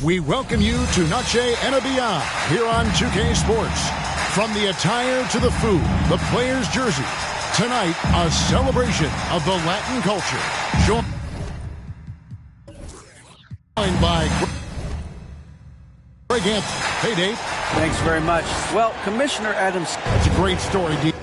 We welcome you to Noche and Beyond here on 2K Sports. From the attire to the food, the players' jerseys. Tonight, a celebration of the Latin culture. Joined by Greg Anthony. Hey, Dave. Thanks very much. Well, Commissioner Adams. That's a great story, Dave.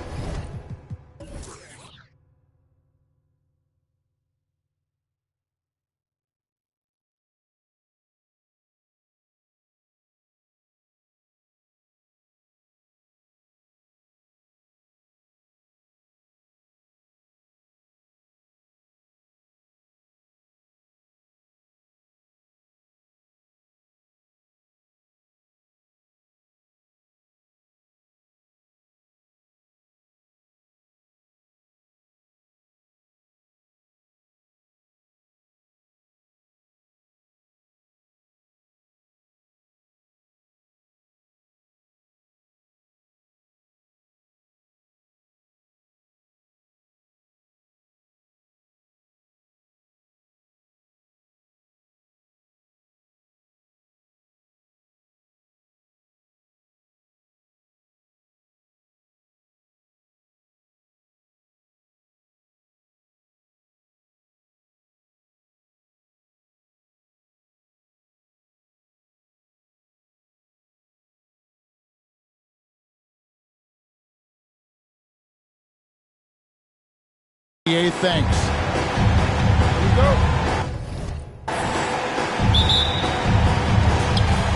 Thanks.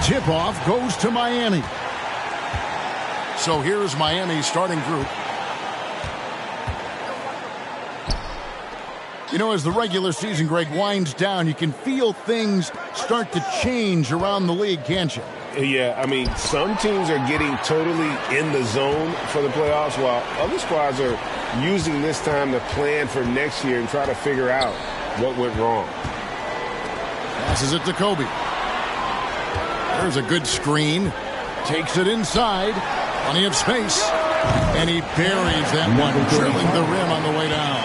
Tip-off goes to Miami. So here's Miami's starting group. You know, as the regular season, Greg, winds down, you can feel things start to change around the league, can't you? Yeah, I mean, some teams are getting totally in the zone for the playoffs, while other squads are using this time to plan for next year and try to figure out what went wrong. Passes it to Kobe. There's a good screen. Takes it inside. Plenty of space. And he buries that one, drilling the rim on the way down.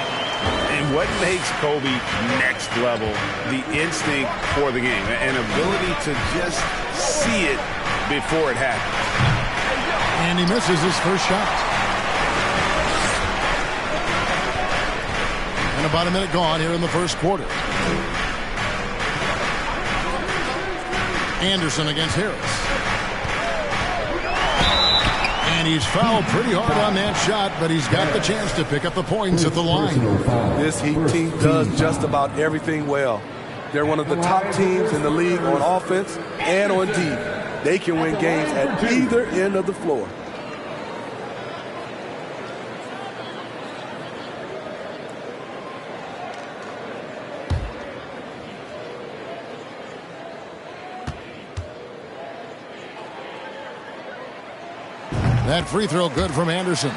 And what makes Kobe next level, the instinct for the game, an ability to just see it before it happens. And he misses his first shot. And about a minute gone here in the first quarter. Anderson against Harris. And he's fouled pretty hard on that shot, but he's got the chance to pick up the points at the line. This Heat team does just about everything well. They're one of the top teams in the league on offense and on D. They can win games at either end of the floor. That free throw good from Anderson.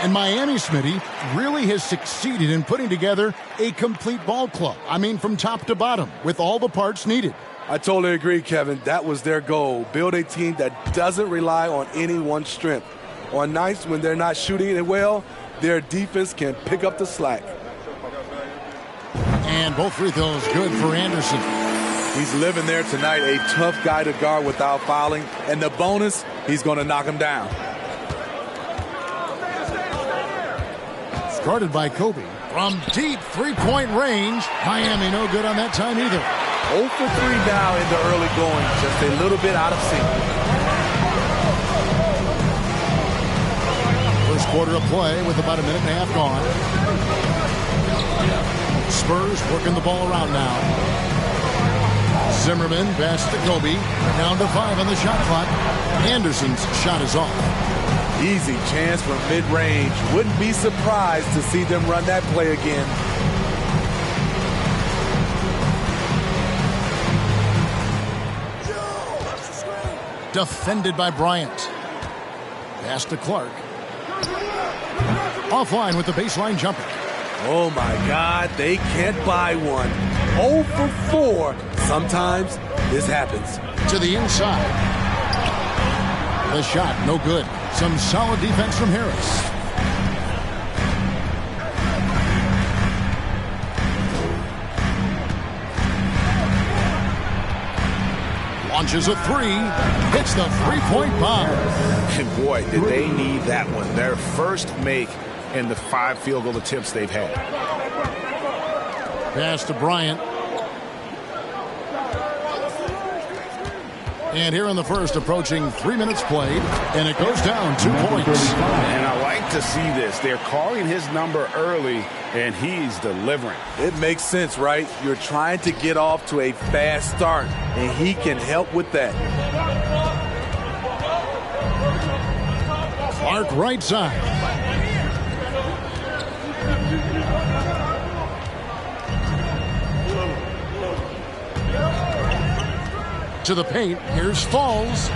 And Miami, Smitty, really has succeeded in putting together a complete ball club. I mean, from top to bottom, with all the parts needed. I totally agree, Kevin. That was their goal. Build a team that doesn't rely on any one strength. On nights when they're not shooting it well, their defense can pick up the slack. And both free throws good for Anderson. He's living there tonight, a tough guy to guard without fouling. And the bonus, he's going to knock him down. Guarded by Kobe. From deep three-point range. Miami no good on that time either. 0 for 3 now in the early going. Just a little bit out of sync. First quarter of play with about a minute and a half gone. Spurs working the ball around now. Zimmerman pass to Kobe. Down to 5 on the shot clock. Anderson's shot is off. Easy chance from mid-range. Wouldn't be surprised to see them run that play again. Defended by Bryant. Pass to Clark. Offline with the baseline jumper. Oh, my God. They can't buy one. 0 for 4. Sometimes this happens. To the inside. The shot, no good. Some solid defense from Harris. Launches a three. Hits the three-point bomb. And boy, did they need that one. Their first make in the 5 field goal attempts they've had. Pass to Bryant. And here in the first, approaching 3 minutes played, and it goes down 2 points. And I like to see this. They're calling his number early, and he's delivering. It makes sense, right? You're trying to get off to a fast start, and he can help with that. Clark right side. To the paint. Here's Falls.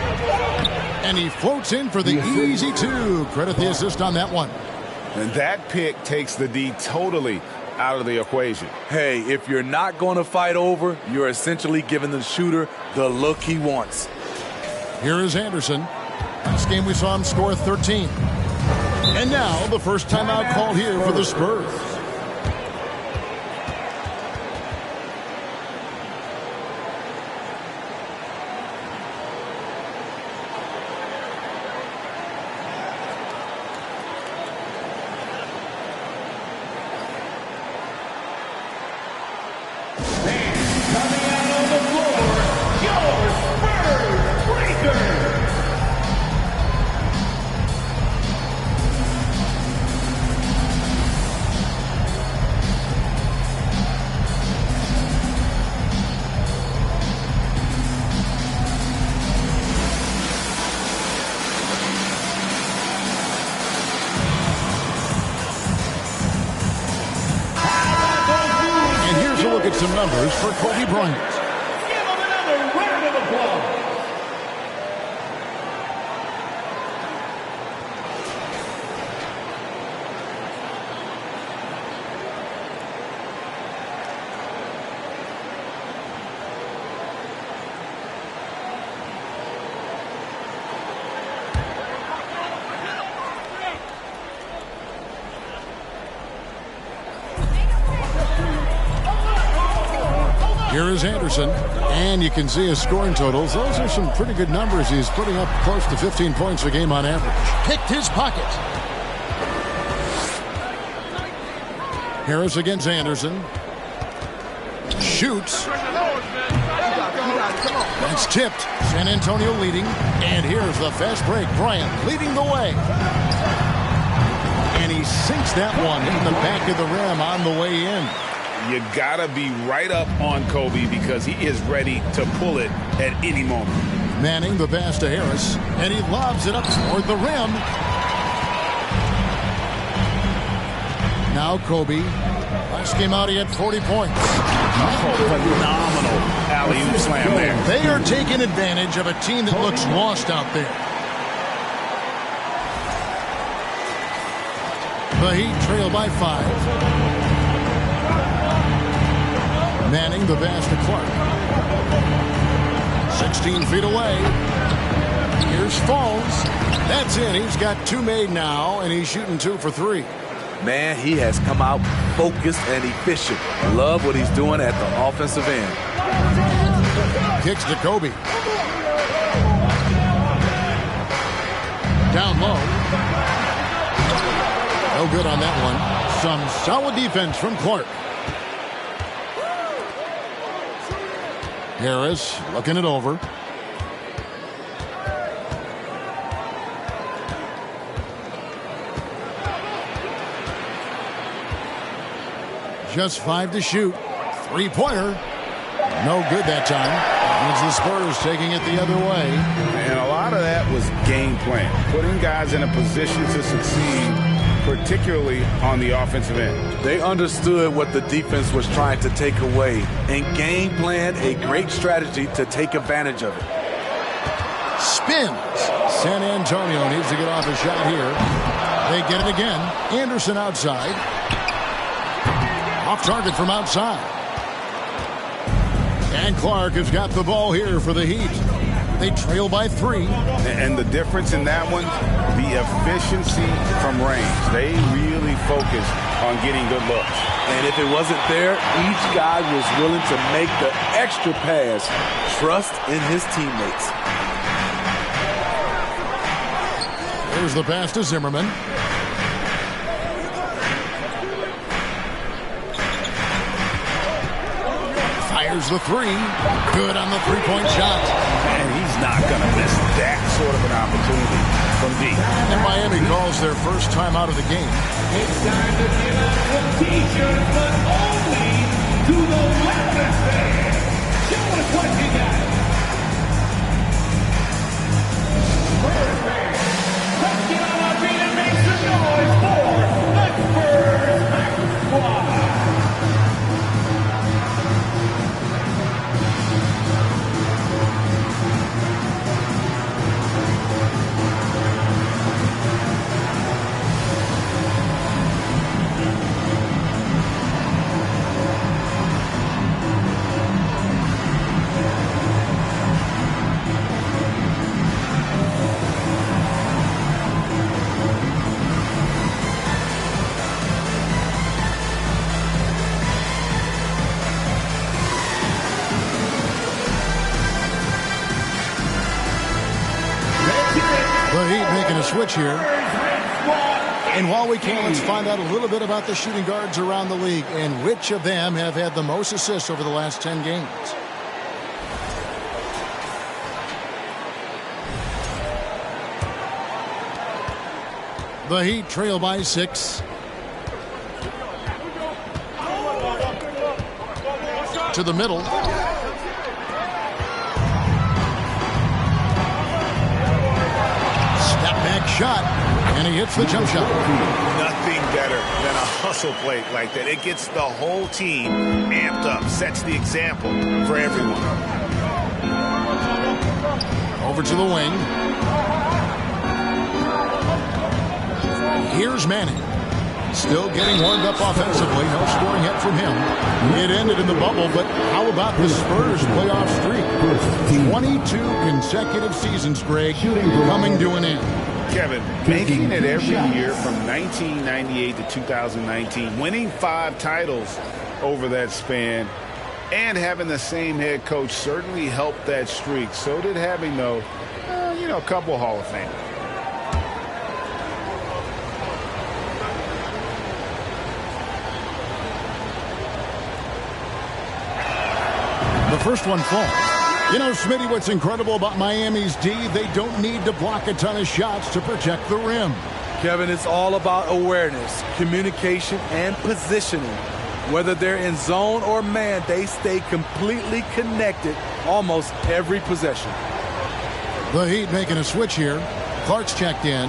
And he floats in for the easy two. Credit the assist on that one. And that pick takes the D totally out of the equation. Hey, if you're not going to fight over, you're essentially giving the shooter the look he wants. Here is Anderson. Last game we saw him score 13. And now the first timeout called here for the Spurs. Some numbers for Kobe Bryant. Give him another round of applause. Here is Anderson, and you can see his scoring totals. Those are some pretty good numbers. He's putting up close to 15 points a game on average. Picked his pocket. Harris against Anderson. Shoots. That's tipped. San Antonio leading. And here's the fast break. Bryant leading the way. And he sinks that one in the back of the rim on the way in. You gotta be right up on Kobe because he is ready to pull it at any moment. Manning the pass to Harris, and he lobs it up toward the rim. Now Kobe. Last game out, he had 40 points. Oh, phenomenal alley-oop slam there. They are taking advantage of a team that looks lost out there. The Heat trail by 5. Manning the pass to Clark. 16 feet away. Here's Falls. That's it. He's got 2 made now, and he's shooting 2 for 3. Man, he has come out focused and efficient. Love what he's doing at the offensive end. Kicks to Kobe. Down low. No good on that one. Some solid defense from Clark. Harris looking it over. Just 5 to shoot. 3-pointer. No good that time. It's the Spurs taking it the other way. And a lot of that was game plan. Putting guys in a position to succeed, particularly on the offensive end. They understood what the defense was trying to take away and game planned a great strategy to take advantage of it. Spins. San Antonio needs to get off a shot here. They get it again. Anderson outside. Off target from outside. And Clark has got the ball here for the Heat. They trail by 3. And the difference in that one, the efficiency from range. They really focus on getting good looks. And if it wasn't there, each guy was willing to make the extra pass. Trust in his teammates. Here's the pass to Zimmerman. Fires the 3. Good on the three-point shot. And he's not going to miss that sort of an opportunity from deep. And Miami calls their first time out of the game. It's time to give out some T-shirts, but only to the Lakers fans. Show us what you got. Spurs fans, let's get on our feet and make some noise for the Spurs Squad. The Heat making a switch here. And while we can, let's find out a little bit about the shooting guards around the league and which of them have had the most assists over the last 10 games. The Heat trail by 6. To the middle. Shot, and he hits the jump shot. Nothing better than a hustle play like that. It gets the whole team amped up, sets the example for everyone. Over to the wing. Here's Manning. Still getting warmed up offensively. No scoring yet from him. It ended in the bubble, but how about the Spurs playoff streak? 22 consecutive seasons, Greg, coming to an end. Kevin, making it every year from 1998 to 2019, winning 5 titles over that span, and having the same head coach certainly helped that streak. So did having, though, a couple Hall of Famers. The first one falls. You know, Smitty, what's incredible about Miami's D, they don't need to block a ton of shots to protect the rim. Kevin, it's all about awareness, communication, and positioning. Whether they're in zone or man, they stay completely connected almost every possession. The Heat making a switch here. Clark's checked in.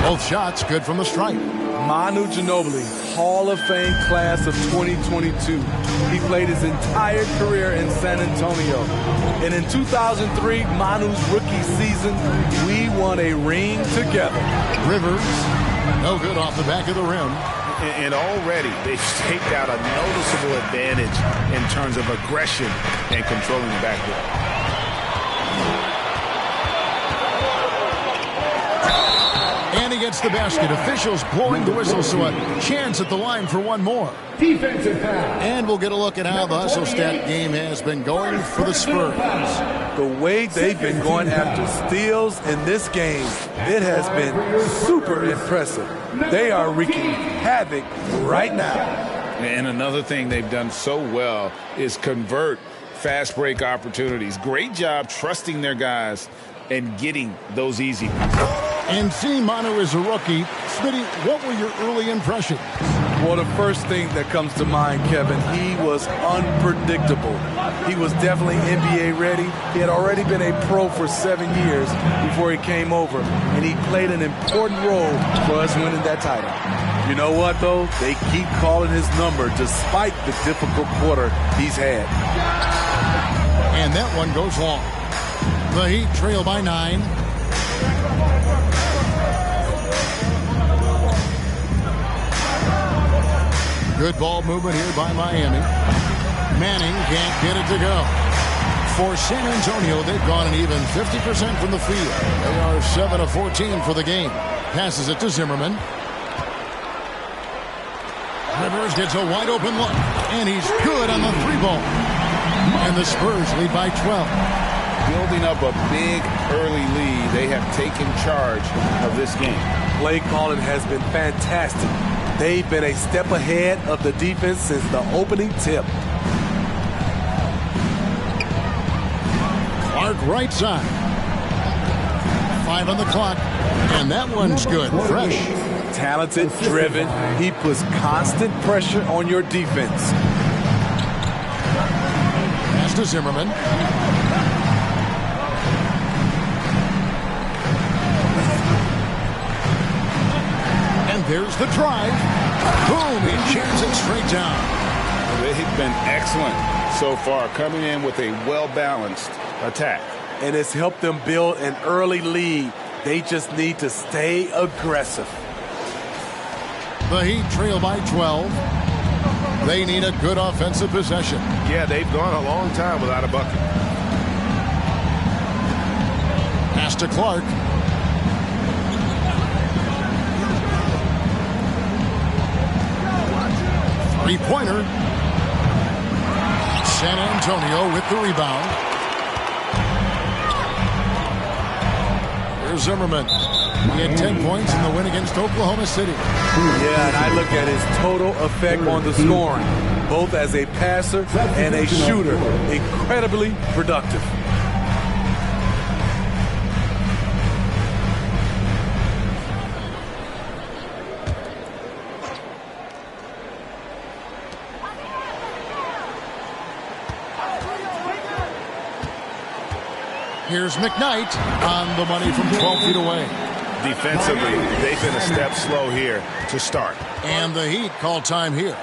Both shots good from the stripe. Manu Ginobili, Hall of Fame class of 2022. He played his entire career in San Antonio. And in 2003, Manu's rookie season, we won a ring together. Rivers, no good off the back of the rim. And already they've staked out a noticeable advantage in terms of aggression and controlling the backcourt. And he gets the basket. Officials blowing the whistle, so a chance at the line for one more. Defensive foul. And we'll get a look at how the hustle stat game has been going for the Spurs. The way they've been going after steals in this game, it has been super impressive. They are wreaking havoc right now. And another thing they've done so well is convert fast break opportunities. Great job trusting their guys and getting those easy ones. And seeing Manu as a rookie, Smitty, what were your early impressions? Well, the first thing that comes to mind, Kevin, he was unpredictable. He was definitely NBA ready. He had already been a pro for 7 years before he came over, and he played an important role for us winning that title. You know what, though? They keep calling his number despite the difficult quarter he's had. And that one goes long. The Heat trail by 9. Good ball movement here by Miami. Manning can't get it to go. For San Antonio, they've gone an even 50% from the field. They are 7 of 14 for the game. Passes it to Zimmerman. Rivers gets a wide open look, and he's good on the 3-ball. And the Spurs lead by 12. Building up a big early lead, they have taken charge of this game. Play calling has been fantastic. They've been a step ahead of the defense since the opening tip. Clark right side. 5 on the clock, and that one's good. Fresh. Talented, driven. He puts constant pressure on your defense. Pass to Zimmerman. And there's the drive. Boom, he jams it straight down. They've been excellent so far, coming in with a well-balanced attack. And it's helped them build an early lead. They just need to stay aggressive. The Heat trail by 12. They need a good offensive possession. Yeah, they've gone a long time without a bucket. Pass to Clark. Three-pointer. San Antonio with the rebound. Here's Zimmerman. He had 10 points in the win against Oklahoma City. Yeah, and I look at his total effect on the scoring, both as a passer and a shooter. Incredibly productive. Here's McKnight on the money from 12 feet away. Defensively, they've been a step slow here to start. And the Heat call time here.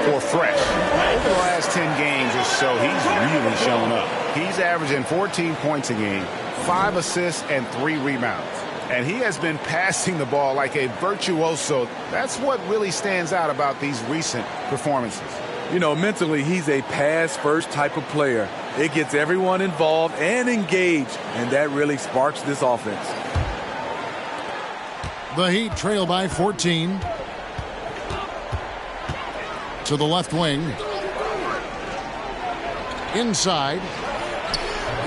For Fresh, over the last 10 games or so, he's really shown up. He's averaging 14 points a game, 5 assists, and 3 rebounds. And he has been passing the ball like a virtuoso. That's what really stands out about these recent performances. You know, mentally, he's a pass-first type of player. It gets everyone involved and engaged, and that really sparks this offense. The Heat trail by 14. To the left wing. Inside.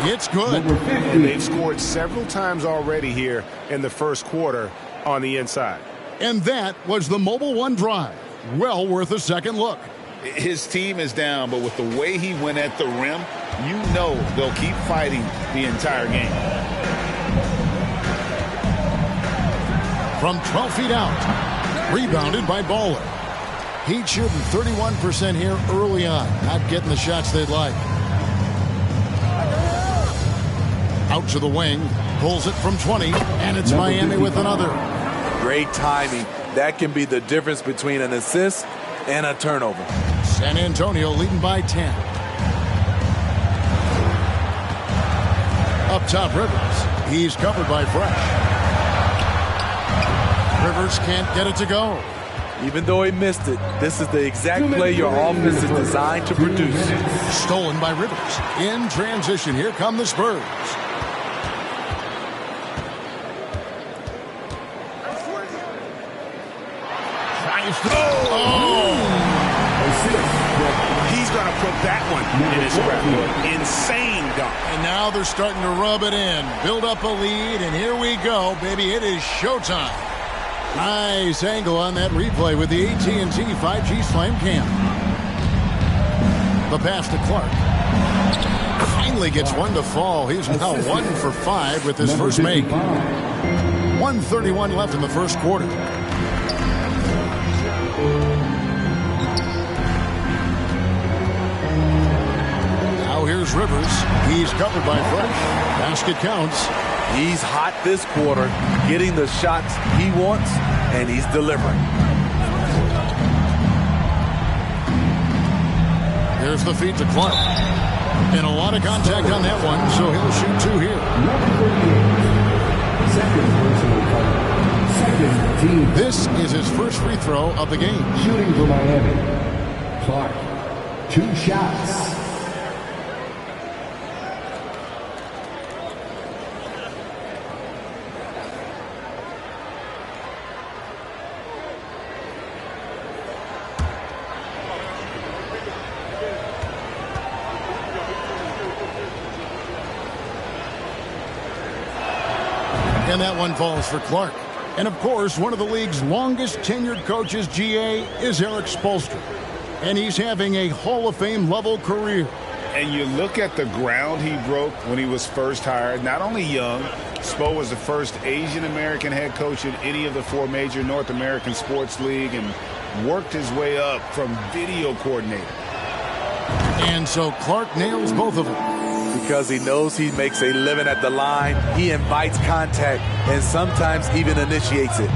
It's good. And they've scored several times already here in the first quarter on the inside. And that was the Mobile One drive. Well worth a second look. His team is down, but with the way he went at the rim, you know they'll keep fighting the entire game. From 12 feet out. Rebounded by Baller. Heat shooting 31% here early on. Not getting the shots they'd like. Out to the wing. Pulls it from 20. And it's Miami with another. Great timing. That can be the difference between an assist and a turnover. San Antonio leading by 10. Up top, Rivers. He's covered by Fresh. Rivers can't get it to go. Even though he missed it, this is the exact play your offense is designed to produce. Stolen by Rivers. In transition, here come the Spurs. Tries to... He's going to put that one in his scrapbook. Insane dunk. And now they're starting to rub it in. Build up a lead, and here we go, baby. It is showtime. Nice angle on that replay with the AT&T 5G Slam Cam. The pass to Clark. Finally gets one to fall. He's now 1 for 5 with his first make. 1:31 left in the first quarter. Here's Rivers. He's covered by Fresh. Basket counts. He's hot this quarter, getting the shots he wants, and he's delivering. There's the feed to Clark. And a lot of contact on that one, so he'll shoot two here. This is his first free throw of the game. Shooting for Miami. Clark, 2 shots. And that one falls for Clark. And, of course, one of the league's longest-tenured coaches, GA, is Eric Spoelstra. And he's having a Hall of Fame-level career. And you look at the ground he broke when he was first hired. Not only young, Spo was the first Asian-American head coach in any of the 4 major North American sports league and worked his way up from video coordinator. And so Clark nails both of them. Because he knows he makes a living at the line, he invites contact and sometimes even initiates it.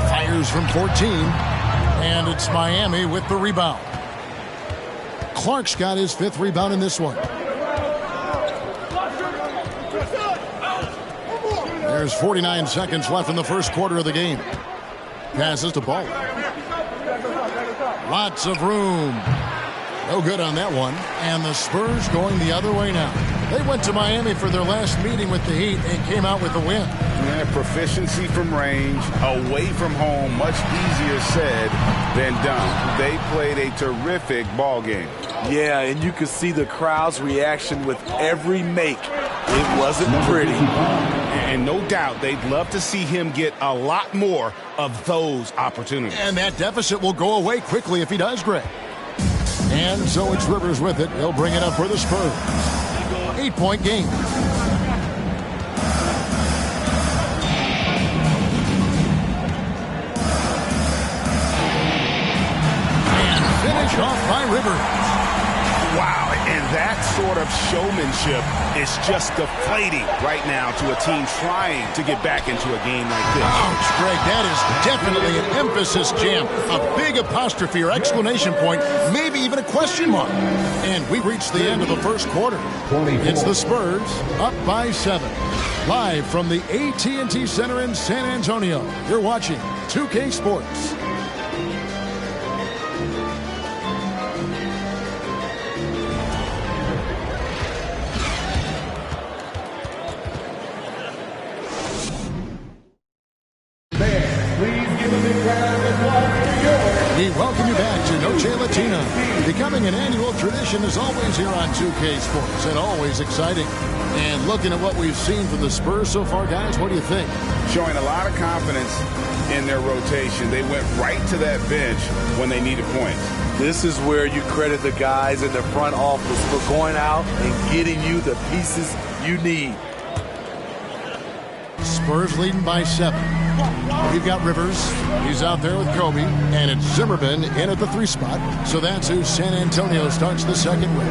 Fires from 14, and it's Miami with the rebound. Clark's got his 5th rebound in this one. There's 49 seconds left in the first quarter of the game. Passes to Ball. Lots of room. No good on that one. And the Spurs going the other way now. They went to Miami for their last meeting with the Heat and came out with a win. Yeah, proficiency from range, away from home, much easier said than done. They played a terrific ball game. Yeah, and you could see the crowd's reaction with every make. It wasn't pretty. And no doubt they'd love to see him get a lot more of those opportunities. And that deficit will go away quickly if he does, Greg. And so it's Rivers with it. He'll bring it up for the Spurs. 8-point game. And finish off by Rivers. Wow, and that sort of showmanship is just deflating right now to a team trying to get back into a game like this. Ouch, Greg, that is definitely an emphasis jam. A big apostrophe or exclamation point, maybe even a question mark. And we reached the end of the first quarter. It's the Spurs up by 7. Live from the AT&T Center in San Antonio, you're watching 2K Sports. We welcome you back to Noche Latina. Becoming an annual tradition is always here on 2K Sports and always exciting. And looking at what we've seen from the Spurs so far, guys, what do you think? Showing a lot of confidence in their rotation. They went right to that bench when they needed points. This is where you credit the guys in the front office for going out and getting you the pieces you need. Spurs leading by 7. We've got Rivers. He's out there with Kobe. And it's Zimmerman in at the 3 spot. So that's who San Antonio starts the second with.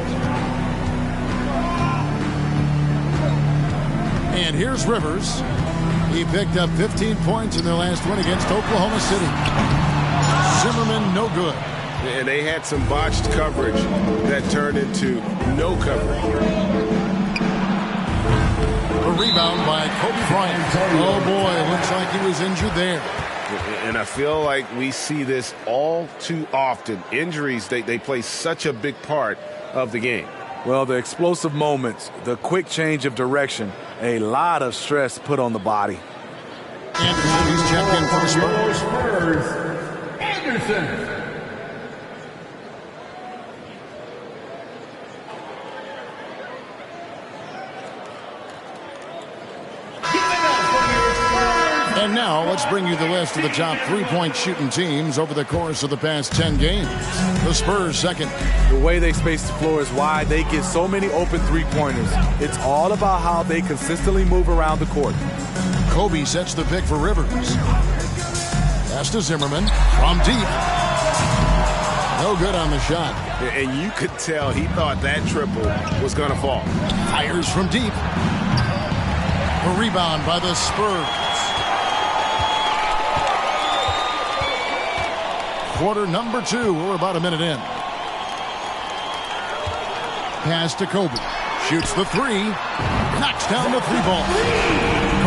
And here's Rivers. He picked up 15 points in their last win against Oklahoma City. Zimmerman, no good. And they had some botched coverage that turned into no coverage. A rebound by Kobe Bryant. Oh, boy, looks like he was injured there. And I feel like we see this all too often. Injuries, they play such a big part of the game. Well, the explosive moments, the quick change of direction, a lot of stress put on the body. Anderson, he's checked in for the Spurs. Spurs, Anderson. And now let's bring you the list of the top 3-point shooting teams over the course of the past 10 games. The Spurs second. The way they space the floor is why they get so many open three-pointers. It's all about how they consistently move around the court. Kobe sets the pick for Rivers. Pass to Zimmerman from deep. No good on the shot. And you could tell he thought that triple was going to fall. Fires from deep. A rebound by the Spurs. Quarter number 2. We're about a minute in. Pass to Kobe. Shoots the 3. Knocks down the 3-ball.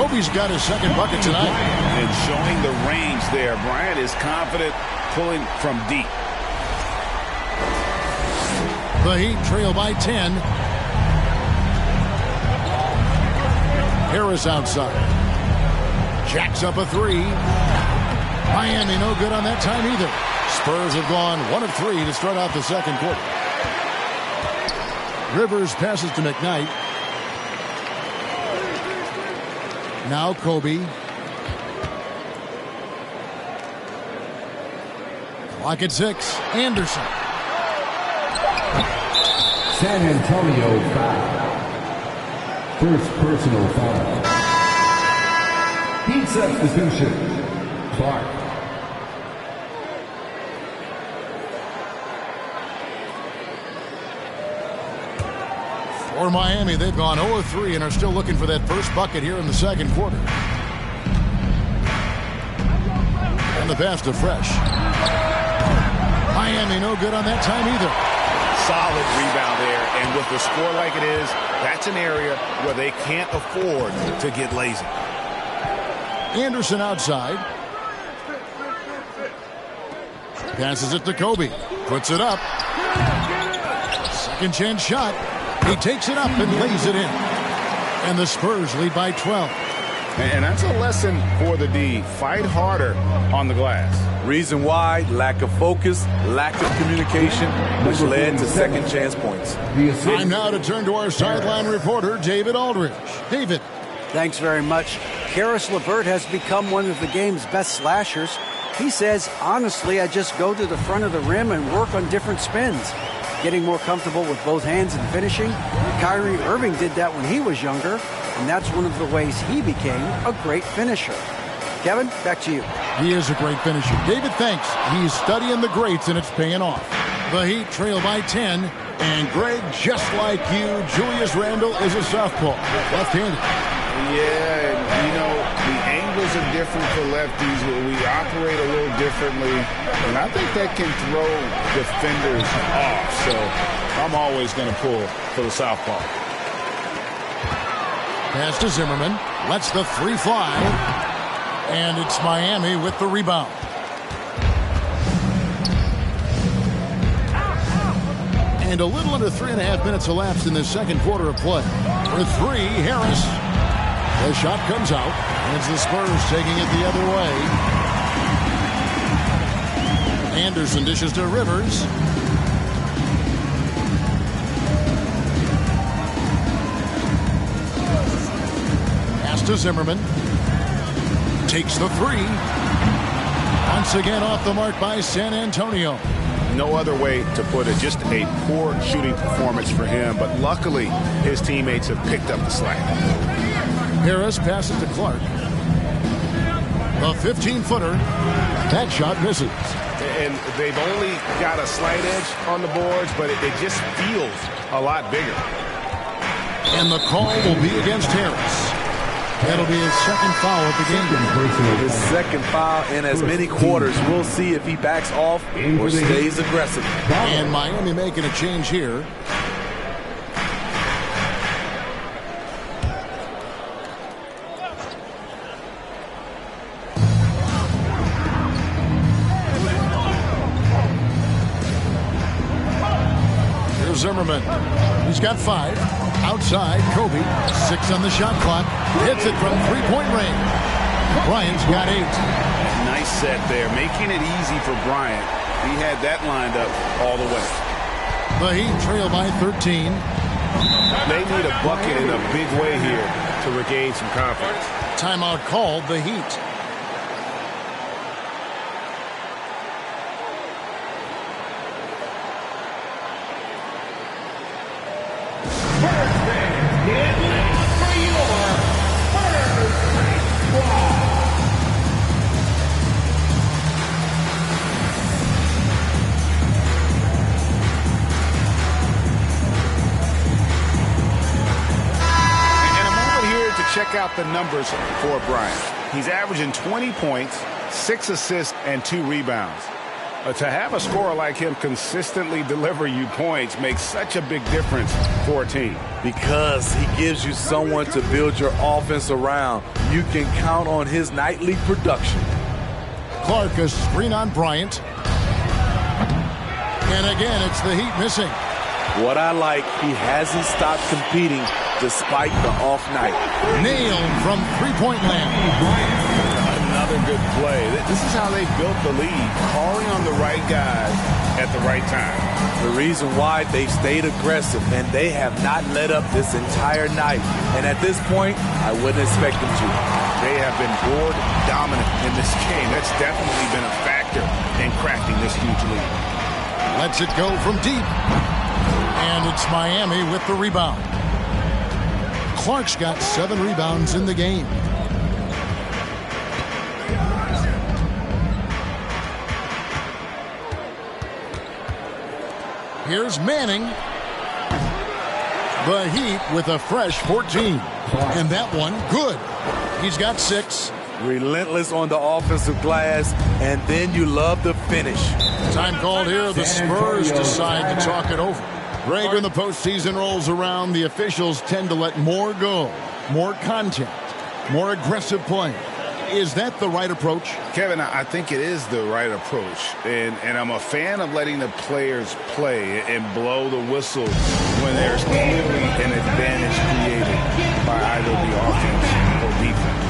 Kobe's got his second bucket tonight. And showing the range there. Bryant is confident pulling from deep. The Heat trail by 10. Harris outside. Jacks up a 3. Miami no good on that time either. Spurs have gone 1 of 3 to start out the second quarter. Rivers passes to McKnight. Now Kobe. Clock at 6. Anderson. San Antonio foul. First personal foul. Heat substitution. Clark. For Miami, they've gone 0-3 and are still looking for that first bucket here in the second quarter. And the pass to Fresh. Miami no good on that time either. Solid rebound there, and with the score like it is, that's an area where they can't afford to get lazy. Anderson outside. Passes it to Kobe. Puts it up. Second chance shot. He takes it up and lays it in. And the Spurs lead by 12. And that's a lesson for the D. Fight harder on the glass. Reason why, lack of focus, lack of communication, which led to second chance points. Time now to turn to our sideline reporter, David Aldridge. David. Thanks very much. Karis LeVert has become one of the game's best slashers. He says, honestly, I just go to the front of the rim and work on different spins. Getting more comfortable with both hands and finishing. Kyrie Irving did that when he was younger, and that's one of the ways he became a great finisher. Kevin, back to you. He is a great finisher. David, thanks. He's studying the greats, and it's paying off. The Heat trail by 10. And Greg, just like you, Julius Randle is a southpaw, left-handed. Yeah, and you know, the angles are different for lefties. We operate a little differently, and I think that can throw defenders off. So I'm always going to pull for the southpaw. Pass to Zimmerman. Lets the 3 fly. And it's Miami with the rebound. And a little under 3.5 minutes elapsed in the second quarter of play. For 3, Harris. The shot comes out. And it's the Spurs taking it the other way. Anderson dishes to Rivers. Pass to Zimmerman. Takes the 3. Once again off the mark by San Antonio. No other way to put it. Just a poor shooting performance for him. But luckily, his teammates have picked up the slack. Harris passes to Clark. The 15-footer. That shot misses. And they've only got a slight edge on the boards, but it just feels a lot bigger. And the call will be against Harris. That'll be his second foul of the game. His second foul in as many quarters. We'll see if he backs off or stays aggressive. And Miami making a change here. Here's Zimmerman. He's got 5. Outside, Kobe. 6 on the shot clock. Hits it from 3-point range. Bryant's got 8. Nice set there, making it easy for Bryant. He had that lined up all the way. The Heat trail by 13. They need a bucket in a big way here to regain some confidence. Timeout called, the Heat. out the numbers for Bryant. He's averaging 20 points, 6 assists, and 2 rebounds. To have a scorer like him consistently deliver you points makes such a big difference for a team. Because he gives you someone to build your offense around. You can count on his nightly production. Clark, a screen on Bryant. And again, it's the Heat missing. What I like, he hasn't stopped competing despite the off night. Nailed from three-point land. Another good play. This is how they built the lead, calling on the right guys at the right time. The reason why they've stayed aggressive, and they have not let up this entire night. And at this point, I wouldn't expect them to. They have been board dominant in this game. That's definitely been a factor in cracking this huge lead. Lets it go from deep. And it's Miami with the rebound. Clark's got 7 rebounds in the game. Here's Manning. The Heat with a fresh 14. And that one, good. He's got 6. Relentless on the offensive glass, and then you love the finish. Time called here. The Spurs decide to talk it over. Greg, when the postseason rolls around, the officials tend to let more go. More contact. More aggressive play. Is that the right approach? Kevin, I think it is the right approach. And I'm a fan of letting the players play and blow the whistle when there's clearly an advantage created by either the offense or defense.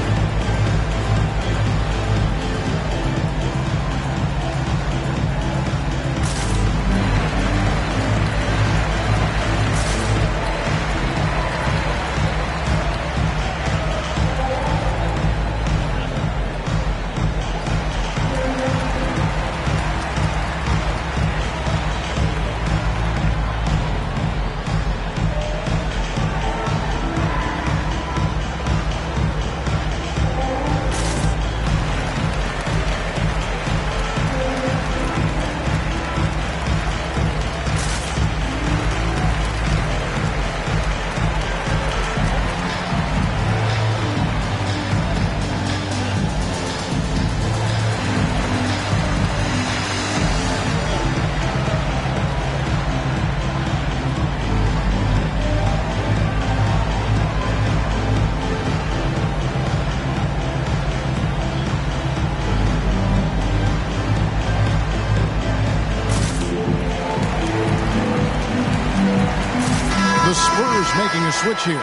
The Spurs making a switch here.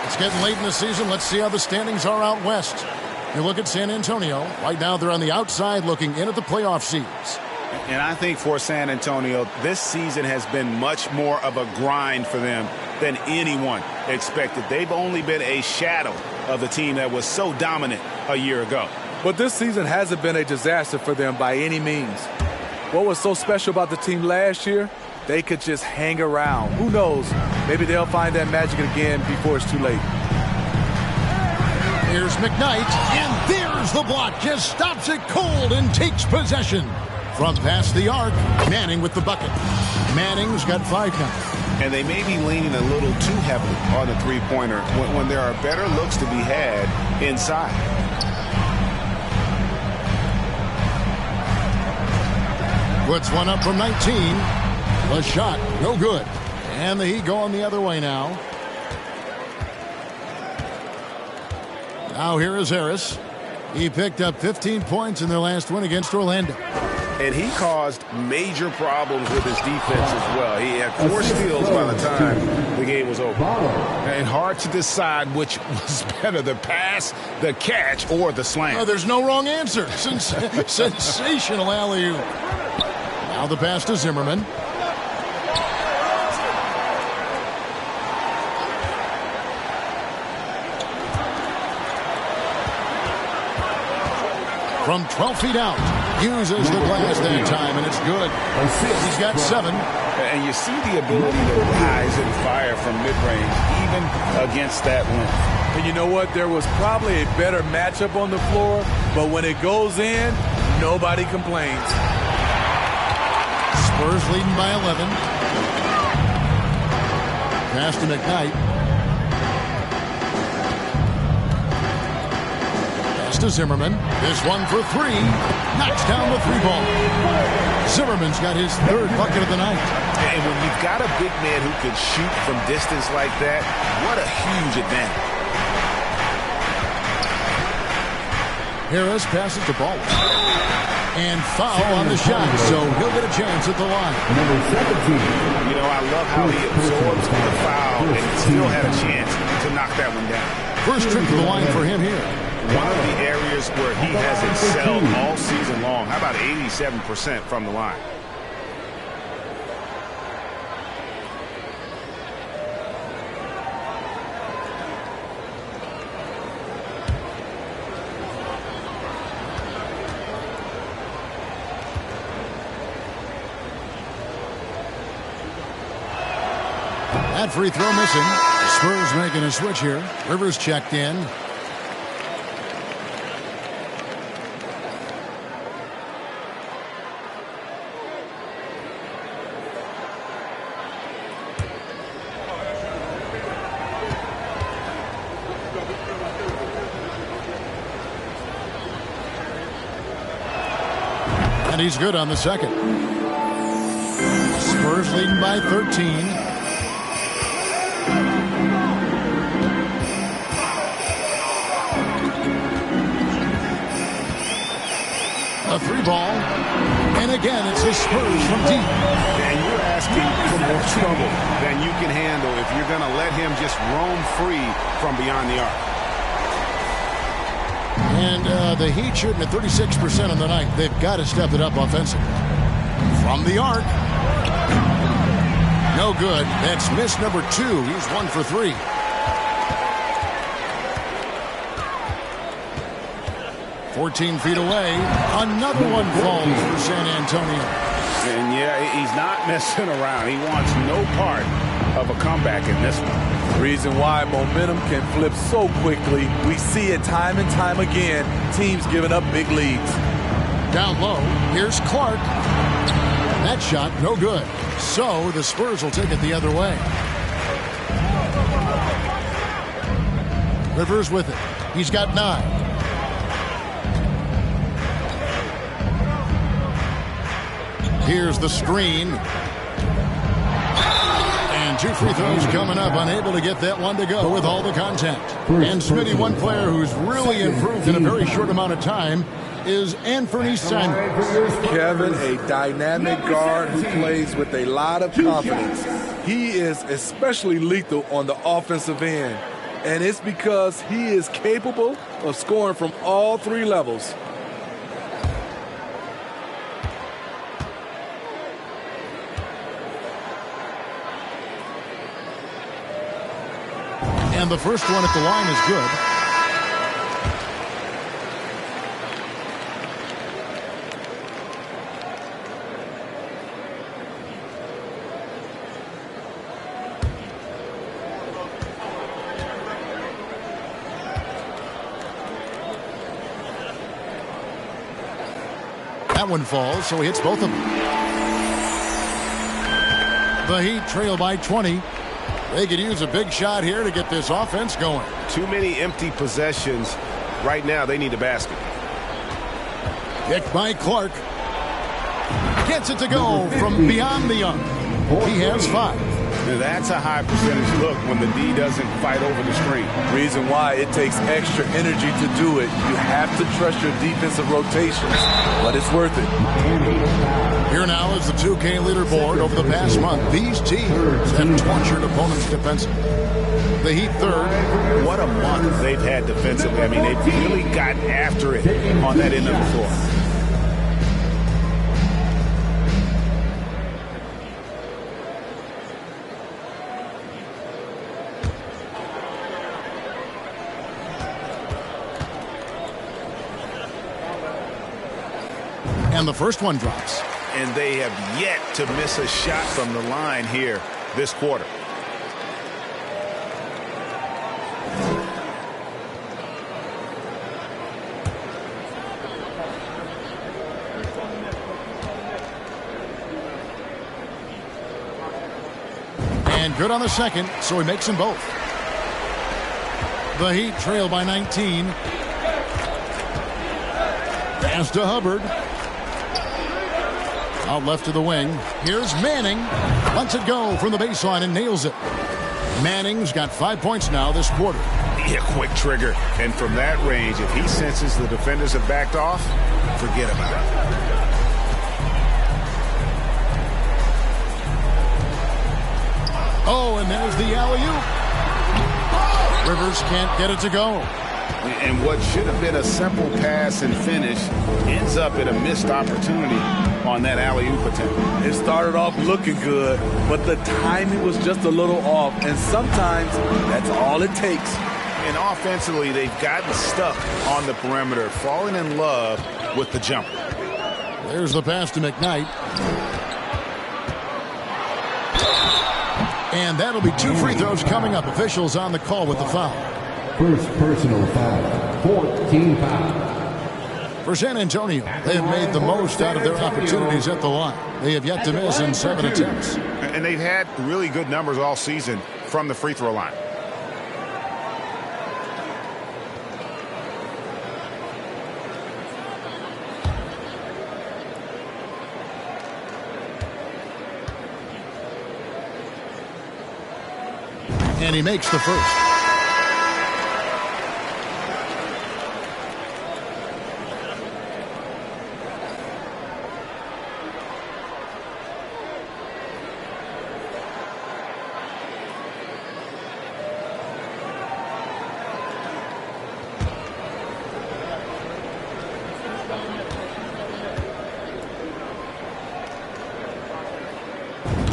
It's getting late in the season. Let's see how the standings are out west. You look at San Antonio. Right now they're on the outside looking in at the playoff seeds. And I think for San Antonio, this season has been much more of a grind for them than anyone expected. They've only been a shadow of the team that was so dominant a year ago. But this season hasn't been a disaster for them by any means. What was so special about the team last year? They could just hang around. Who knows? Maybe they'll find that magic again before it's too late. Here's McKnight, and there's the block. Just stops it cold and takes possession. From past the arc, Manning with the bucket. Manning's got 5 now. And they may be leaning a little too heavily on the three-pointer when there are better looks to be had inside. Puts one up from 19. The shot, no good. And the Heat going the other way now. Now here is Harris. He picked up 15 points in their last win against Orlando. And he caused major problems with his defense as well. He had 4 steals by the time the game was over. And hard to decide which was better, the pass, the catch, or the slam. Oh, there's no wrong answer. Sensational alley-oop. Now the pass to Zimmerman. From 12 feet out, uses the glass that time, and it's good. He's got 7. And you see the ability to rise and fire from mid-range, even against that length. And you know what? There was probably a better matchup on the floor, but when it goes in, nobody complains. Spurs leading by 11. Pass to McKnight. to Zimmerman. This one for three. Knocks down the three ball. Zimmerman's got his third bucket of the night. And when you've got a big man who can shoot from distance like that, what a huge advantage. Harris passes the ball. And foul on the shot, so he'll get a chance at the line. Number 17. You know, I love how he absorbs the foul and still had a chance to knock that one down. First trip to the line for him here. One of the areas where he has excelled all season long. How about 87% from the line? That free throw missing. Spurs making a switch here. Rivers checked in. And he's good on the second. Spurs leading by 13. A three ball. And again, it's the Spurs from deep. And you're asking for more trouble than you can handle if you're going to let him just roam free from beyond the arc. And the Heat shooting at 36% on the night. They've got to step it up offensively. From the arc. No good. That's miss number 2. He's 1 for 3. "14 feet away. Another one falls for San Antonio. And yeah, he's not messing around. He wants no part of a comeback in this one. Reason why momentum can flip so quickly. We see it time and time again. Teams giving up big leads. Down low. Here's Clark. That shot no good. So the Spurs will take it the other way. Rivers with it. He's got 9. Here's the screen. And 2 free throws coming up. Unable to get that one to go with all the contact. And Smitty, one player who's really improved in a very short amount of time is Anthony Simons. Kevin, a dynamic guard who plays with a lot of confidence. He is especially lethal on the offensive end. And it's because he is capable of scoring from all 3 levels. And the first one at the line is good. That one falls, so he hits both of them. The Heat trail by 20. They could use a big shot here to get this offense going. Too many empty possessions. Right now, they need a basket. Kicked by Clark. Gets it to go from beyond the arc. He has 5. Now, that's a high percentage look when the D doesn't fight over the screen. Reason why it takes extra energy to do it. You have to trust your defensive rotations, but it's worth it. Here now is the 2K leaderboard. Over the past month, these teams have tortured opponents defensively. The Heat third. What a month they've had defensively. I mean, they've really gotten after it on that end of the floor. And the first one drops. And they have yet to miss a shot from the line here this quarter. And good on the second, so he makes them both. The Heat trail by 19. Pass to Hubbard. Out left to the wing. Here's Manning. Lets it go from the baseline and nails it. Manning's got 5 points now this quarter. Yeah, quick trigger. And from that range, if he senses the defenders have backed off, forget about it. Oh, and there's the alley-oop. Rivers can't get it to go. And what should have been a simple pass and finish ends up in a missed opportunity on that alley-oop attempt. It started off looking good, but the timing was just a little off, and sometimes that's all it takes. And offensively, they've gotten stuck on the perimeter, falling in love with the jumper. There's the pass to McKnight. And that'll be 2 free throws coming up. Officials on the call with the foul. First personal foul. 14 foul. For San Antonio, they have made the most out of their opportunities at the line. They have yet to miss in 7 attempts. And they've had really good numbers all season from the free throw line. And he makes the first.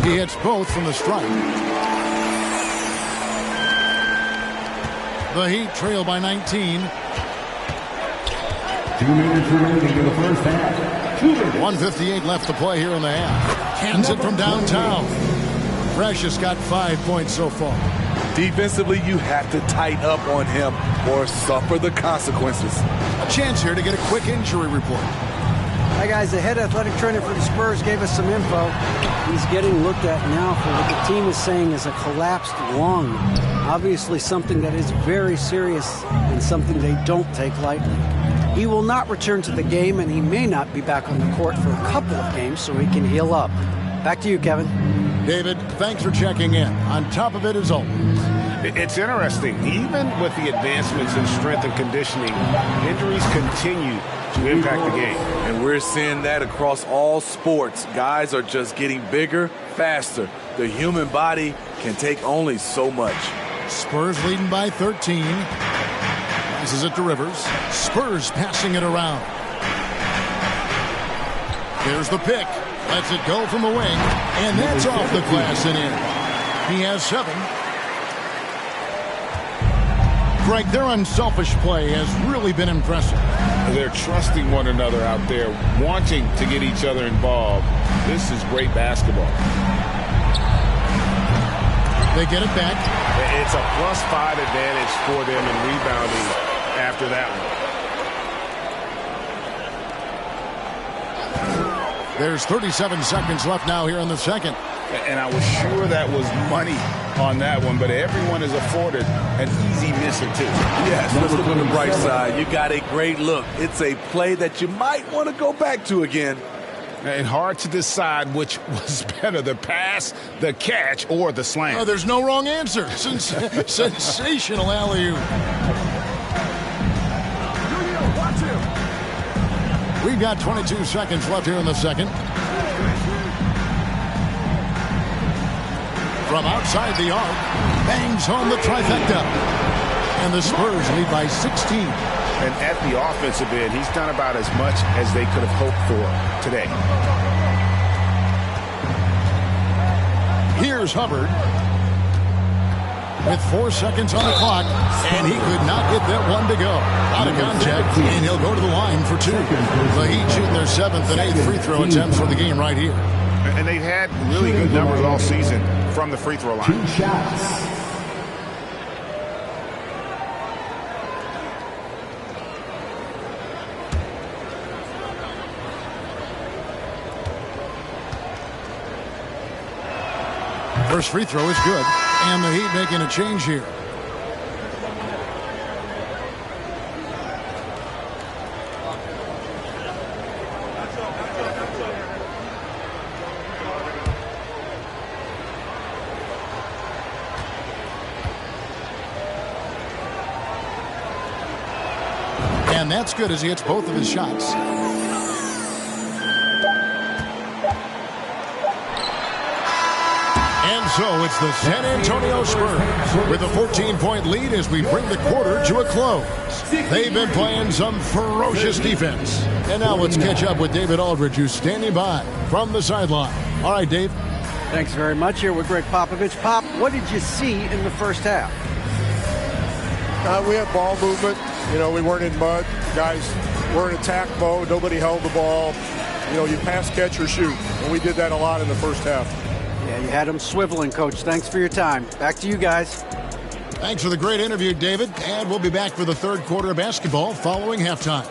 He hits both from the stripe. The Heat trail by 19. 2 minutes remaining in the first half. 2 minutes. 1:58 left to play here in the half. Hands it from downtown. Precious got 5 points so far. Defensively, you have to tighten up on him or suffer the consequences. A chance here to get a quick injury report. Hi, guys. The head athletic trainer for the Spurs gave us some info. He's getting looked at now for what the team is saying is a collapsed lung. Obviously something that is very serious and something they don't take lightly. He will not return to the game, and he may not be back on the court for a couple of games so he can heal up. Back to you, Kevin. David, thanks for checking in. On top of it as always. It's interesting. Even with the advancements in strength and conditioning, injuries continue to impact the game. And we're seeing that across all sports. Guys are just getting bigger, faster. The human body can take only so much. Spurs leading by 13. Passes it to Rivers. Spurs passing it around. There's the pick. Lets it go from the wing. And that's off the glass and in. He has 7. Greg, their unselfish play has really been impressive. They're trusting one another out there, wanting to get each other involved. This is great basketball. They get it back. It's a +5 advantage for them in rebounding after that one. There's 37 seconds left now here in the second. And I was sure that was money on that one, but everyone is afforded an easy miss or two. Yes, let's look on the bright side. You got a great look. It's a play that you might want to go back to again. And hard to decide which was better, the pass, the catch, or the slam. Oh, there's no wrong answer. Sensational alley-oop. We've got 22 seconds left here in the second. From outside the arc, bangs home the trifecta. And the Spurs lead by 16. And at the offensive end, he's done about as much as they could have hoped for today. Here's Hubbard. With 4 seconds on the clock, and he could not get that one to go. Out of contact, and he'll go to the line for 2. The Heat shooting their 7th and 8th free throw attempts for the game right here. And they've had really good numbers all season from the free throw line. 2 shots. First free throw is good, and the Heat making a change here. And that's good as he hits both of his shots. And so it's the San Antonio Spurs with a 14-point lead as we bring the quarter to a close. They've been playing some ferocious defense. And now let's catch up with David Aldridge, who's standing by from the sideline. All right, Dave. Thanks very much. Here with Greg Popovich. Pop, what did you see in the first half? We had ball movement. You know, we weren't in mud. Guys were in attack mode. Nobody held the ball. You know, you pass, catch, or shoot. And we did that a lot in the first half. Yeah, you had them swiveling, Coach. Thanks for your time. Back to you guys. Thanks for the great interview, David. And we'll be back for the third quarter of basketball following halftime.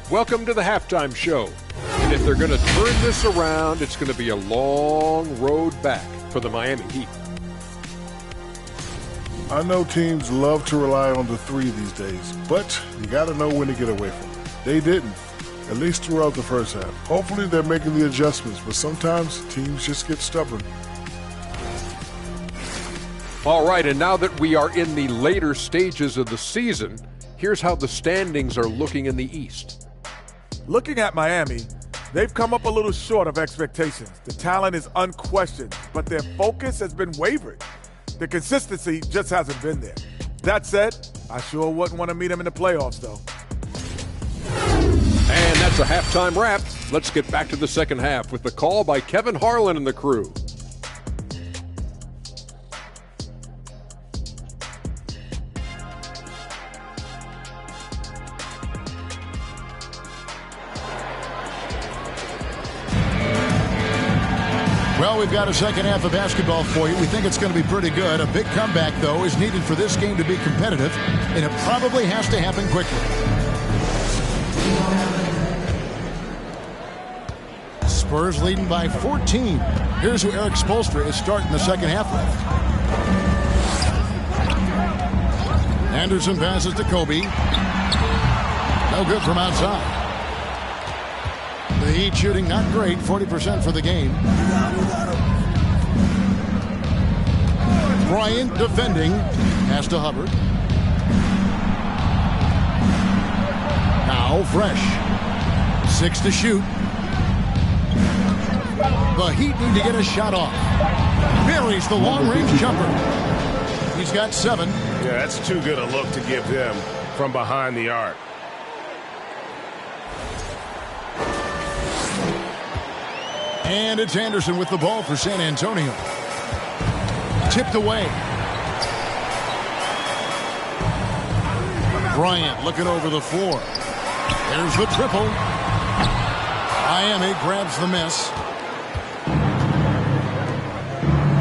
Welcome to the halftime show. And if they're going to turn this around, it's going to be a long road back for the Miami Heat. I know teams love to rely on the three these days, but you got to know when to get away from it. They didn't, at least throughout the first half. Hopefully they're making the adjustments, but sometimes teams just get stubborn. All right, and now that we are in the later stages of the season, here's how the standings are looking in the East. Looking at Miami, they've come up a little short of expectations. The talent is unquestioned, but their focus has been wavering. The consistency just hasn't been there. That said, I sure wouldn't want to meet them in the playoffs, though. And that's a halftime wrap. Let's get back to the second half with the call by Kevin Harlan and the crew. Well, we've got a second half of basketball for you. We think it's going to be pretty good. A big comeback, though, is needed for this game to be competitive, and it probably has to happen quickly. Spurs leading by 14. Here's who Eric Spoelstra is starting the second half with. Anderson passes to Kobe. No good from outside. The Heat shooting not great, 40% for the game. Bryant defending. Pass to Hubbard. Now Fresh. 6 to shoot. The Heat need to get a shot off. Buries the long-range jumper. He's got 7. Yeah, that's too good a look to give them from behind the arc. And it's Anderson with the ball for San Antonio. Tipped away. Bryant looking over the floor. There's the triple. Miami grabs the miss.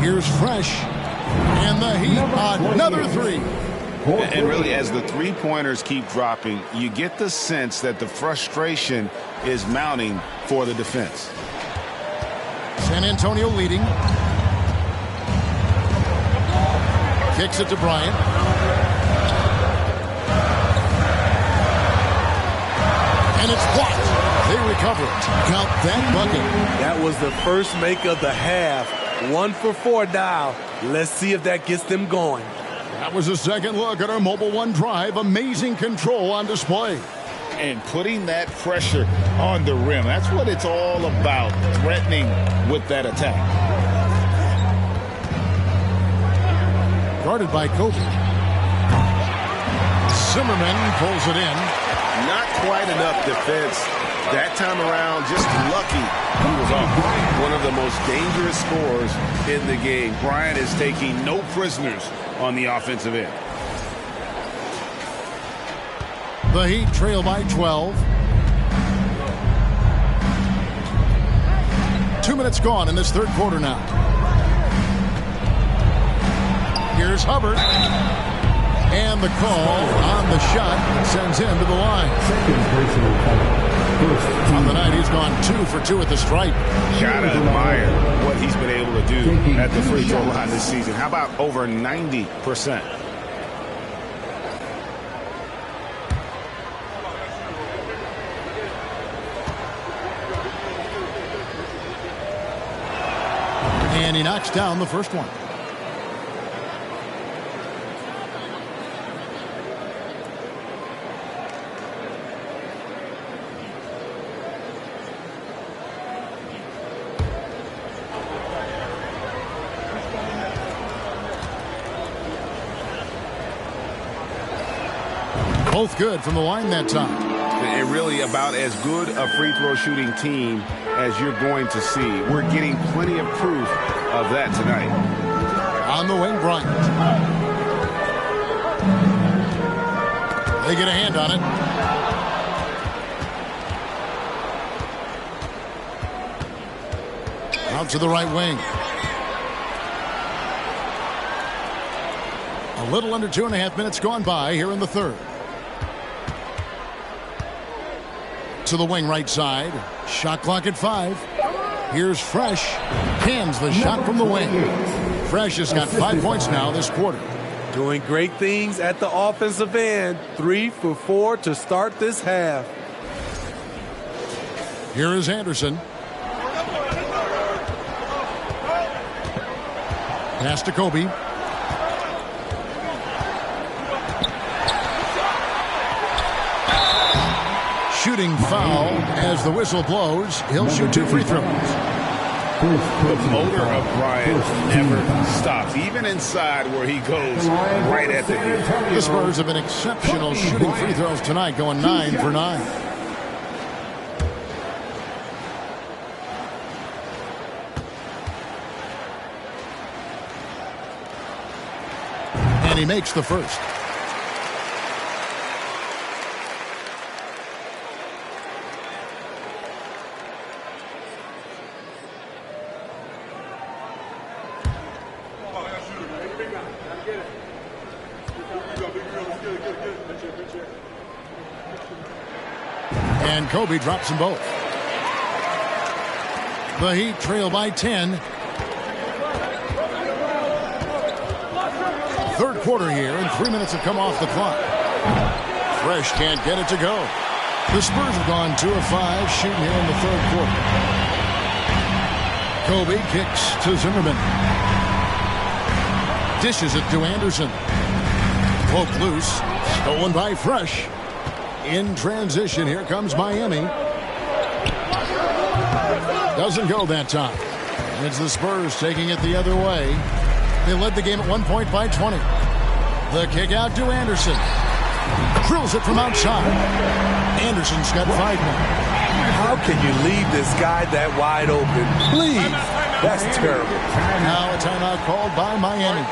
Here's Fresh. And the Heat, another 3. And really, as the three-pointers keep dropping, you get the sense that the frustration is mounting for the defense. San Antonio leading. Kicks it to Bryant. And it's blocked. They recover it. Count that bucket. That was the first make of the half. 1 for 4 now. Let's see if that gets them going. That was a second look at our Mobile One drive. Amazing control on display. And putting that pressure on the rim. That's what it's all about, threatening with that attack. Guarded by Kobe. Zimmerman pulls it in. Not quite enough defense. That time around, just lucky he was off. One of the most dangerous scorers in the game. Bryant is taking no prisoners on the offensive end. The Heat trail by 12. 2 minutes gone in this third quarter now. Here's Hubbard. And the call on the shot sends him to the line. On the night, he's gone 2 for 2 at the stripe. Gotta admire what he's been able to do at the free throw line this season. How about over 90%? And he knocks down the first one. Both good from the line that time. And really about as good a free throw shooting team as you're going to see. We're getting plenty of proof of that tonight. On the wing, Bryant. They get a hand on it. Out to the right wing. A little under 2.5 minutes gone by here in the third. To the wing right side. Shot clock at 5. Here's Fresh. Cans the shot from the wing. Fresh has got 5 points now this quarter. Doing great things at the offensive end. 3 for 4 to start this half. Here is Anderson. Pass to Kobe. Shooting foul as the whistle blows. He'll shoot 2 free throws. The motor of Bryant never stops, even inside where he goes right at the end. The Spurs have been exceptional shooting free throws tonight, going 9 for 9. And he makes the first. And Kobe drops them both. The Heat trail by 10. Third quarter here, and 3 minutes have come off the clock. Fresh can't get it to go. The Spurs have gone 2 of 5 shooting here in the third quarter. Kobe kicks to Zimmerman. Dishes it to Anderson. Poked loose. Stolen by Fresh. In transition, here comes Miami. Doesn't go that time. It's the Spurs taking it the other way. They led the game at 1 point by 20. The kick out to Anderson. Drills it from outside. Anderson's got 5 now. How can you leave this guy that wide open? Please. That's terrible. Now a timeout called by Miami.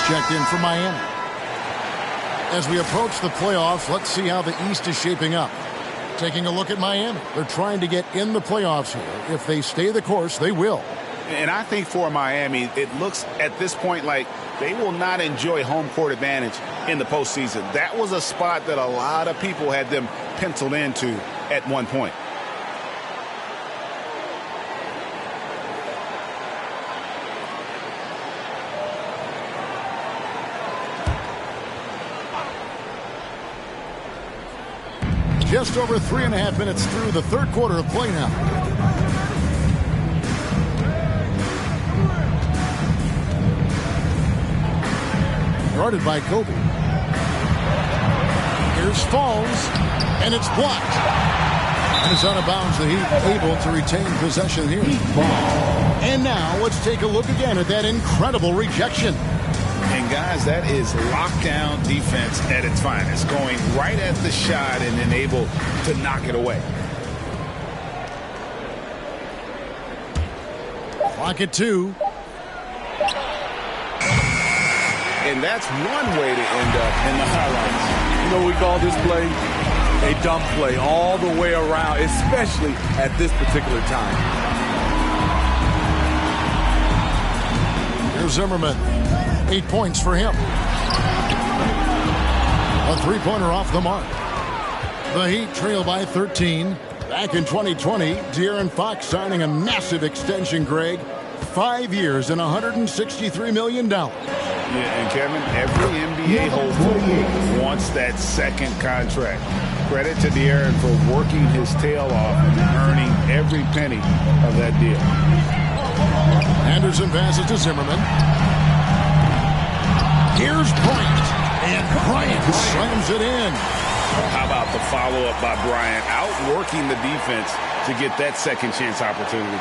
Checked in for Miami. As we approach the playoffs, let's see how the East is shaping up. Taking a look at Miami. They're trying to get in the playoffs here. If they stay the course, they will. And I think for Miami, it looks at this point like they will not enjoy home court advantage in the postseason. That was a spot that a lot of people had them penciled into at one point. Just over 3.5 minutes through the third quarter of play now. Guarded by Kobe. Here's Falls, and it's blocked. And it's out of bounds. The Heat able to retain possession here. And now let's take a look again at that incredible rejection. And guys, that is lockdown defense at its finest. Going right at the shot and then able to knock it away. Clock at 2. And that's one way to end up in the highlights. You know, we call this play a dump play all the way around, especially at this particular time. Here's Zimmerman. 8 points for him. A three-pointer off the mark. The Heat trail by 13. Back in 2020, De'Aaron Fox signing a massive extension, Greg. 5 years and $163 million. Yeah, and Kevin, every NBA hopeful wants that second contract. Credit to De'Aaron for working his tail off and earning every penny of that deal. Anderson passes to Zimmerman. Here's Bryant, and Bryant slams it in. How about the follow-up by Bryant, outworking the defense to get that second chance opportunity.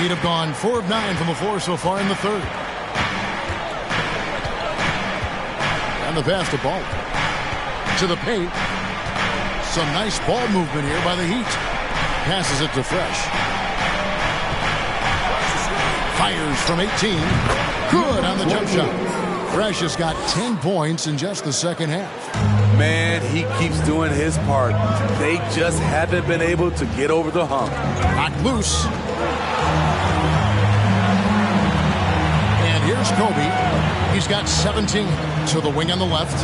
He'd have gone 4 of 9 from the floor so far in the third. And the pass to Ball. To the paint. Some nice ball movement here by the Heat. Passes it to Fresh. Fires from 18. Good on the jump shot. Fresh has got 10 points in just the second half. Man, he keeps doing his part. They just haven't been able to get over the hump. Knocked loose. And here's Kobe. He's got 17 to the wing on the left.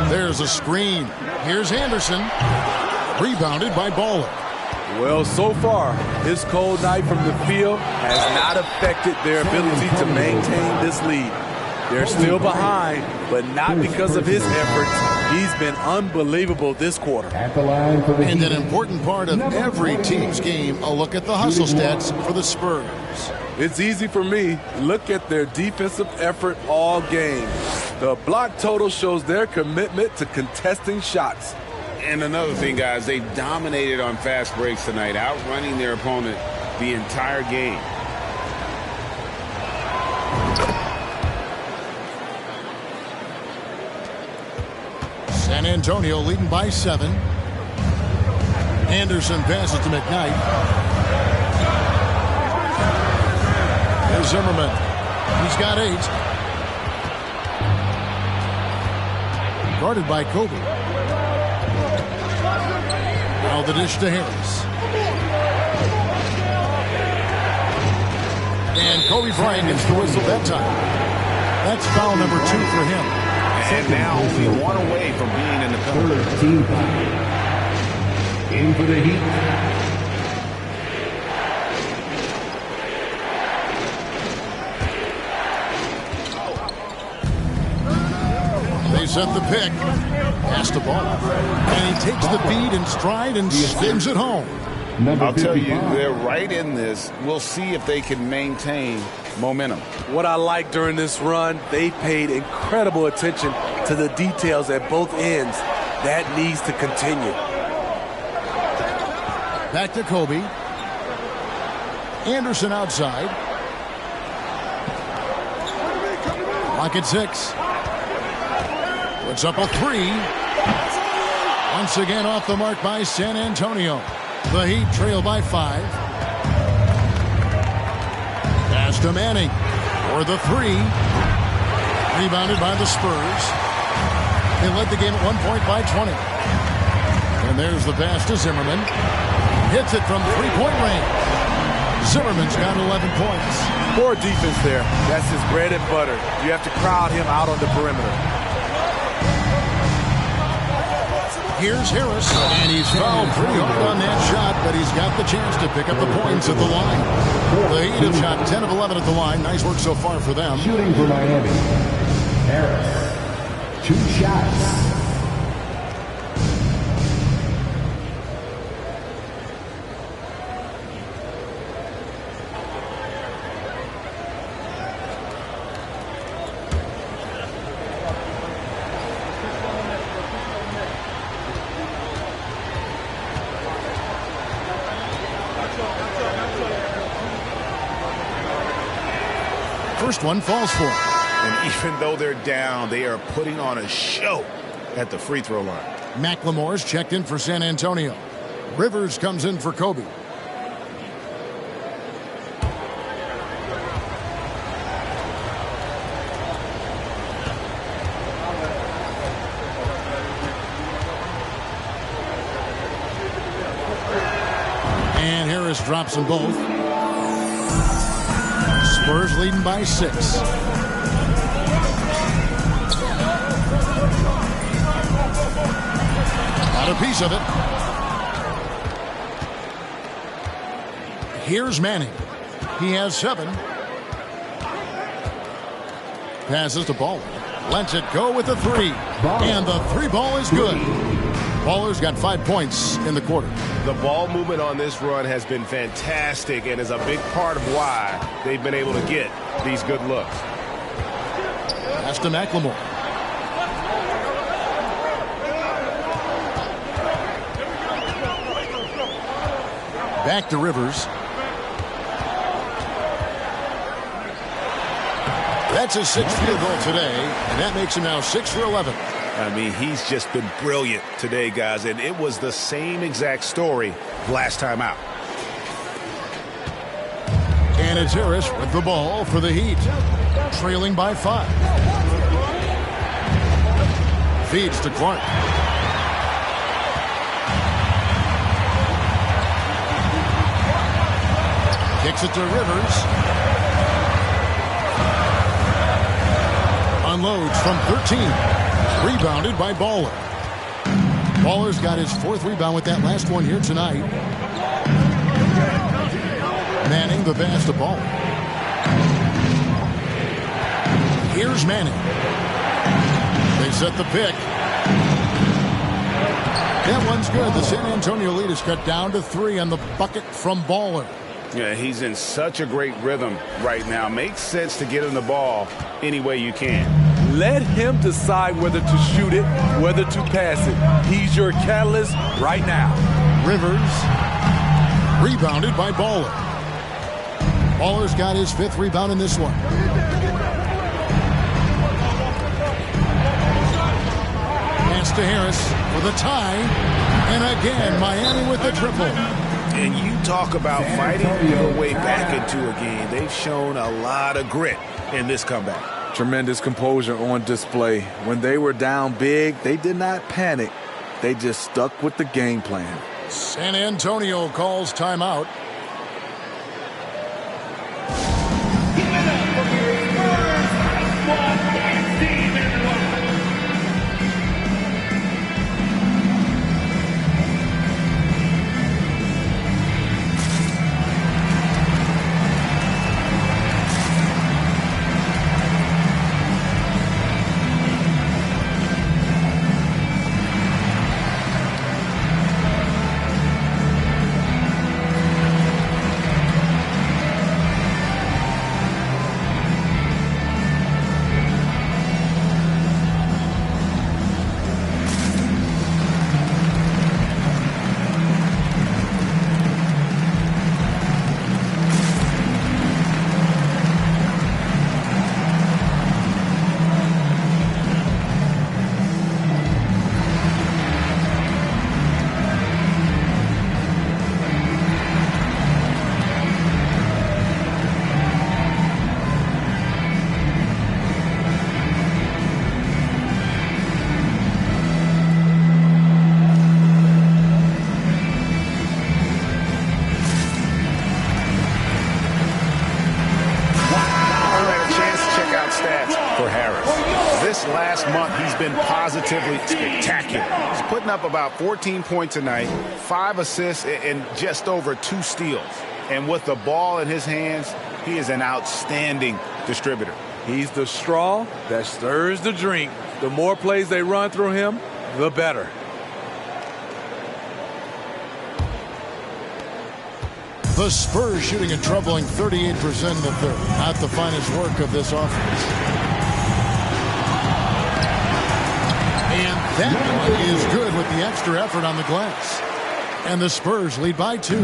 There's a screen. Here's Anderson. Rebounded by Baller. Well, so far, his cold night from the field has not affected their ability to maintain this lead. They're still behind, but not because of his efforts. He's been unbelievable this quarter. And an important part of every team's game, a look at the hustle stats for the Spurs. It's easy for me. Look at their defensive effort all game. The block total shows their commitment to contesting shots. And another thing, guys, they dominated on fast breaks tonight, outrunning their opponent the entire game. San Antonio leading by 7. Anderson passes to McKnight. Here's Zimmerman. He's got 8. Guarded by Kobe. Now the dish to Harris. And Kobe Bryant gets the whistle that time. That's foul number 2 for him. And now only 1 away from being in the penalty. In for the Heat. They set the pick. Pass the ball. And he takes the feed in stride and spins it home. I'll tell you, they're right in this. We'll see if they can maintain momentum. What I like during this run, they paid incredible attention to the details at both ends. That needs to continue. Back to Kobe. Anderson outside. Lock at 6. Puts up a 3. Once again off the mark by San Antonio. The Heat trail by 5. Pass to Manning for the 3. Rebounded by the Spurs. They led the game at 1 point by 20. And there's the pass to Zimmerman. Hits it from 3-point range. Zimmerman's got 11 points. Poor defense there. That's his bread and butter. You have to crowd him out on the perimeter. Here's Harris, and he's fouled pretty hard on that shot, but he's got the chance to pick up the points at the line. The Heat have shot 10 of 11 at the line. Nice work so far for them. Shooting for Miami. Harris. 2 shots. First one falls for him. And even though they're down, they are putting on a show at the free throw line. McLemore's checked in for San Antonio. Rivers comes in for Kobe. And Harris drops them both. Spurs leading by 6. Got a piece of it. Here's Manning. He has 7. Passes to Baller. Lets it go with the 3. And the 3 ball is good. Baller's got 5 points in the quarter. The ball movement on this run has been fantastic and is a big part of why they've been able to get these good looks. Pass to McLemore. Back to Rivers. That's his 6th field goal today, and that makes him now 6 for 11. I mean, he's just been brilliant today, guys, and it was the same exact story last time out. And it's Harris with the ball for the Heat, trailing by 5. Feeds to Clark. Kicks it to Rivers. Unloads from 13. Rebounded by Baller. Baller's got his 4th rebound with that last one here tonight. Manning the pass to Baller. Here's Manning. They set the pick. That one's good. The San Antonio lead is cut down to 3 on the bucket from Baller. Yeah, he's in such a great rhythm right now. Makes sense to get him the ball any way you can. Let him decide whether to shoot it, whether to pass it. He's your catalyst right now. Rivers rebounded by Baller. Baller's got his 5th rebound in this one. Pass to Harris for the tie. And again, Miami with the triple. And you talk about fighting your way back into a game. They've shown a lot of grit in this comeback. Tremendous composure on display. When they were down big, they did not panic. They just stuck with the game plan. San Antonio calls timeout. Last month, he's been positively spectacular. He's putting up about 14 points a night, 5 assists, and just over 2 steals. And with the ball in his hands, he is an outstanding distributor. He's the straw that stirs the drink. The more plays they run through him, the better. The Spurs shooting a troubling 38% in the third. Not the finest work of this offense. And that one is good with the extra effort on the glass. And the Spurs lead by 2.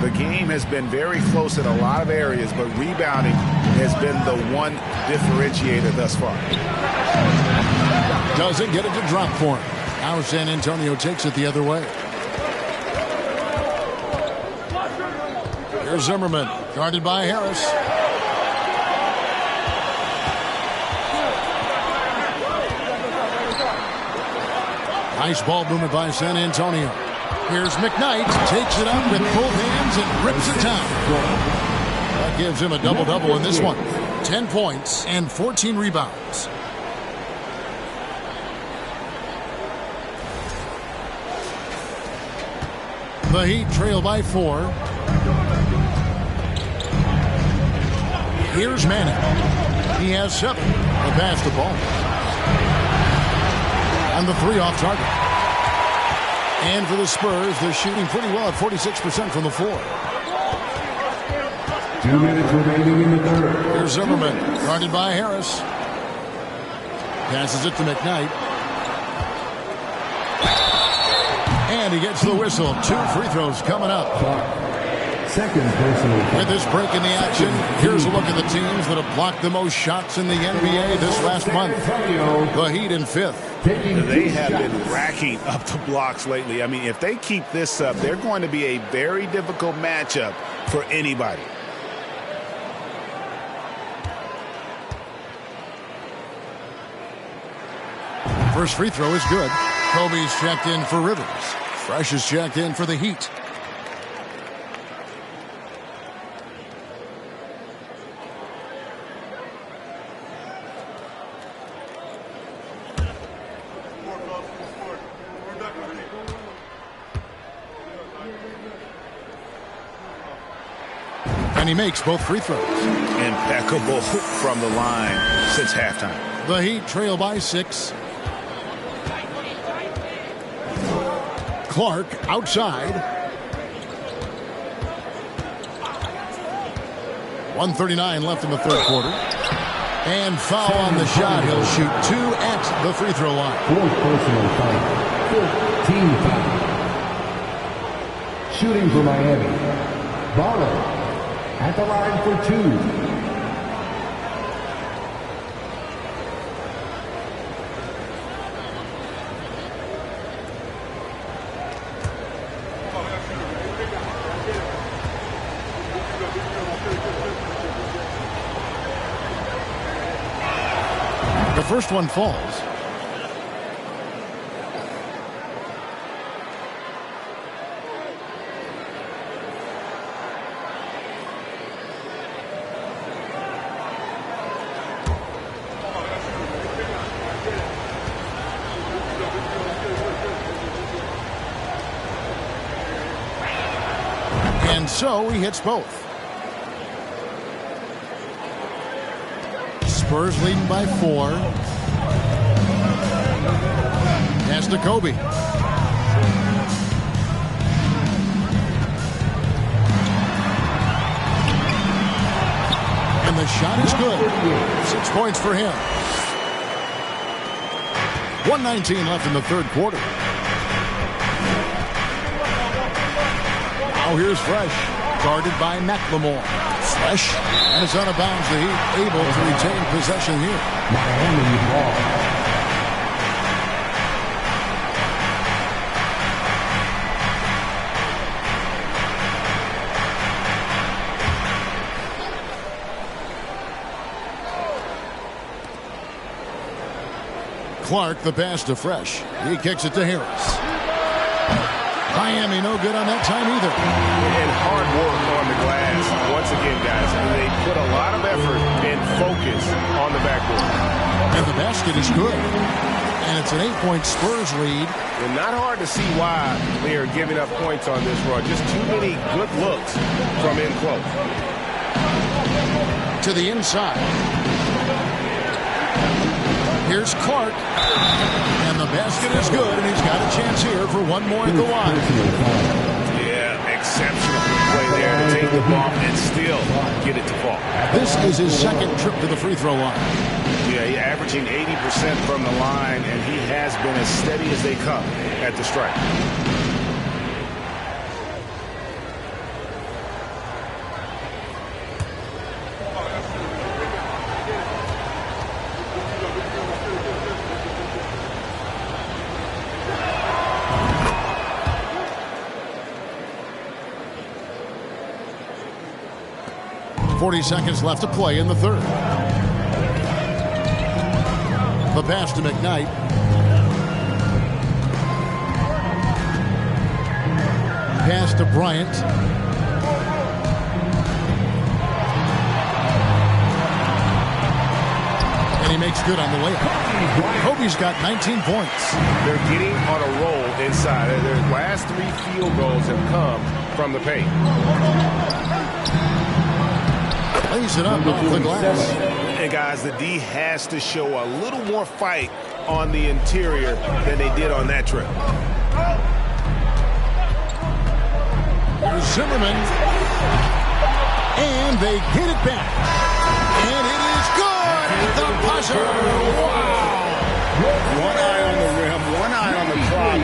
The game has been very close in a lot of areas, but rebounding has been the one differentiator thus far. Doesn't get it to drop for him. Now San Antonio takes it the other way. Here's Zimmerman, guarded by Harris. Nice ball movement by San Antonio. Here's McKnight, takes it up with both hands and rips it down. That gives him a double-double in this one. 10 points and 14 rebounds. The Heat trail by 4. Here's Manning. He has 7. The pass to Ball. And the 3 off target. And for the Spurs, they're shooting pretty well at 46% from the floor. 2 minutes remaining in the third. Here's Zimmerman, guarded by Harris. Passes it to McKnight. And he gets the whistle. 2 free throws coming up. Second personal. With this break in the action, here's a look at the teams that have blocked the most shots in the NBA this last month. The Heat in 5th. They have been racking up the blocks lately. I mean, if they keep this up, they're going to be a very difficult matchup for anybody. First free throw is good. Kobe's checked in for Rivers. Fresh is checked in for the Heat. And he makes both free throws. Impeccable from the line since halftime. The Heat trail by 6. Clark outside. 1:39 left in the third quarter. And foul on the shot. He'll shoot 2 at the free throw line. 4th personal foul. 14 foul. Shooting for Miami. Barlow at the line for 2. The first one falls. And so he hits both. Spurs leading by 4. Pass to Kobe. And the shot is good. 6 points for him. 1:19 left in the third quarter. Now here's Fresh, guarded by McLemore. Fresh, and it's out of bounds. The Heat able to retain possession here. Miami ball. Clark, the pass to Fresh. He kicks it to Harris. Miami no good on that time either. And hard work on the glass. Once again, guys, they put a lot of effort and focus on the backboard. And the basket is good. And it's an 8-point Spurs lead. And not hard to see why they are giving up points on this run. Just too many good looks from in close. To the inside. Here's Clark. And the basket is good, and he's got a chance here for one more at the line. Yeah, exceptional play there to take the ball and still get it to fall. This is his second trip to the free throw line. Yeah, he's averaging 80% from the line, and he has been as steady as they come at the stripe. .40 seconds left to play in the third. The pass to McKnight. Pass to Bryant. And he makes good on the layup. Kobe's got 19 points. They're getting on a roll inside. Their last 3 field goals have come from the paint. Lays it up off the glass. And guys, the D has to show a little more fight on the interior than they did on that trip. Here's Zimmerman. And they get it back. And it is good at the buzzer. Wow. One eye on the rim, one eye on the clock.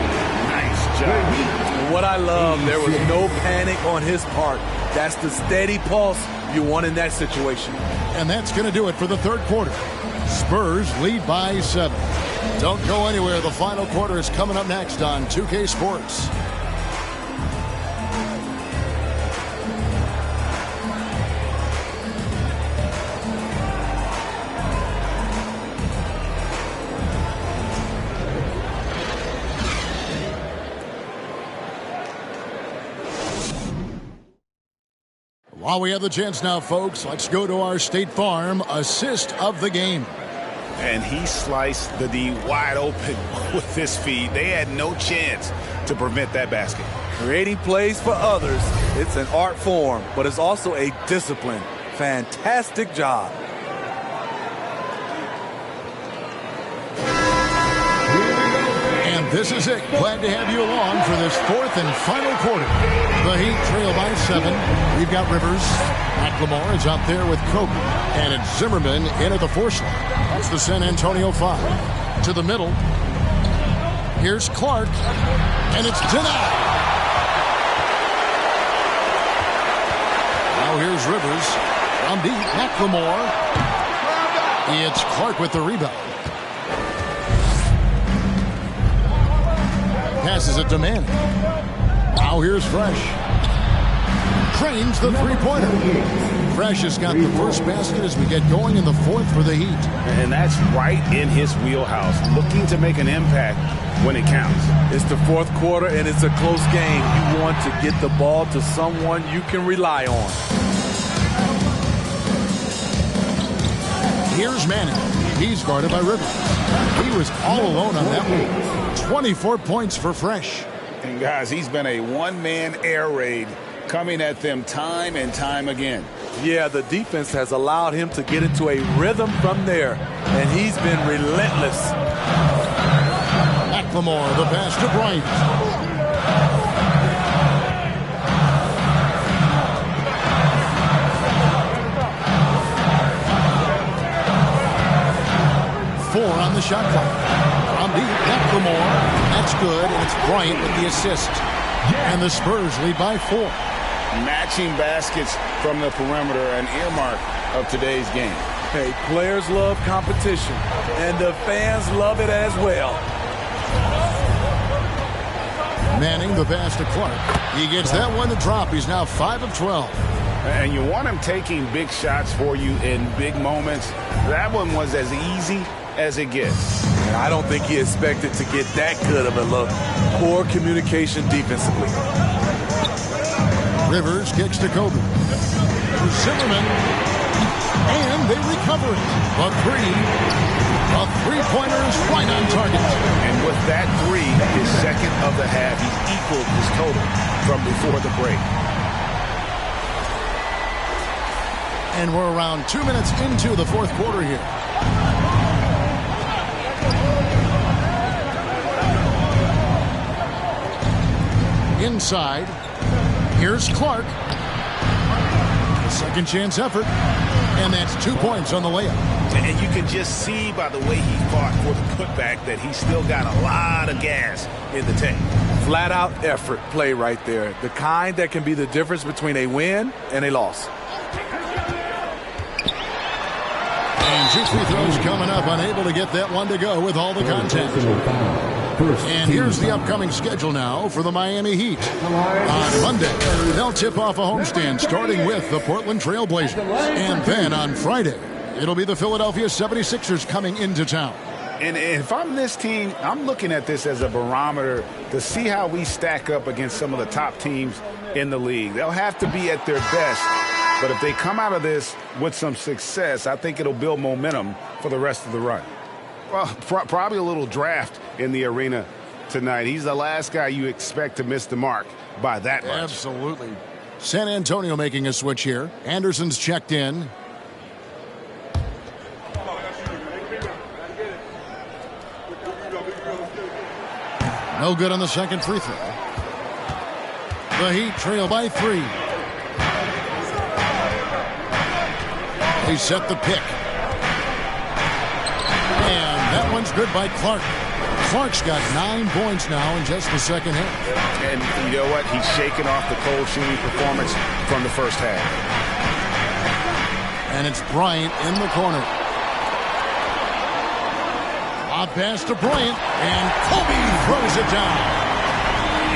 Nice job. What I love, there was no panic on his part. That's the steady pulse you want in that situation. And that's going to do it for the third quarter. Spurs lead by 7. Don't go anywhere. The final quarter is coming up next on 2K Sports. While we have the chance now, folks, let's go to our State Farm assist of the game. And he sliced the D wide open with his feed. They had no chance to prevent that basket. Creating plays for others, it's an art form, but it's also a discipline. Fantastic job. And this is it. Glad to have you along for this fourth and final quarter. The Heat trail by 7. We've got Rivers. McLemore is out there with Kobe. And it's Zimmerman in at the force line. That's the San Antonio 5. To the middle. Here's Clark. And it's denied. Now here's Rivers. On deep, McLemore. It's Clark with the rebound. Passes it to Manning. Now here's Fresh. Trains the three-pointer. Fresh has got the first basket as we get going in the fourth for the Heat. And that's right in his wheelhouse, looking to make an impact when it counts. It's the fourth quarter, and it's a close game. You want to get the ball to someone you can rely on. Here's Manning. He's guarded by Rivers. He was all alone on that one. 24 points for Fresh. And guys, he's been a one-man air raid coming at them time and time again. Yeah, the defense has allowed him to get into a rhythm from there, and he's been relentless. McLemore, the pass to Bryant. Four on the shot clock. From deep, McLemore. That's good, and it's Bryant with the assist. And the Spurs lead by 4. Matching baskets from the perimeter, an earmark of today's game. Hey, players love competition, and the fans love it as well. Manning, the pass to Clark. He gets that one to drop. He's now 5 of 12. And you want him taking big shots for you in big moments. That one was as easy as it gets. And I don't think he expected to get that good of a look. Poor communication defensively. Rivers kicks to Kobe. Zimmerman. And they recover it. A three-pointer is right on target. And with that three, his second of the half, he equaled his total from before the break. And we're around 2 minutes into the fourth quarter here. inside. Here's Clark. A second chance effort. And that's 2 points on the layup. And you can just see by the way he fought for the putback that he's still got a lot of gas in the tank. Flat out effort play right there. The kind that can be the difference between a win and a loss. And 2 free throws coming up, unable to get that one to go with all the contact. And here's the upcoming schedule now for the Miami Heat. On Monday, they'll tip off a homestand starting with the Portland Trail Blazers. And then on Friday, it'll be the Philadelphia 76ers coming into town. And if I'm this team, I'm looking at this as a barometer to see how we stack up against some of the top teams in the league. They'll have to be at their best. But if they come out of this with some success, I think it'll build momentum for the rest of the run. Well, probably a little draft in the arena tonight. He's the last guy you expect to miss the mark by that much. Absolutely. San Antonio making a switch here. Anderson's checked in. No good on the second free throw. The Heat trail by 3. They set the pick. And that one's good by Clark. Clark's got 9 points now in just the second half. And you know what? He's shaking off the cold shooting performance from the first half. And it's Bryant in the corner. Lob pass to Bryant. And Kobe throws it down.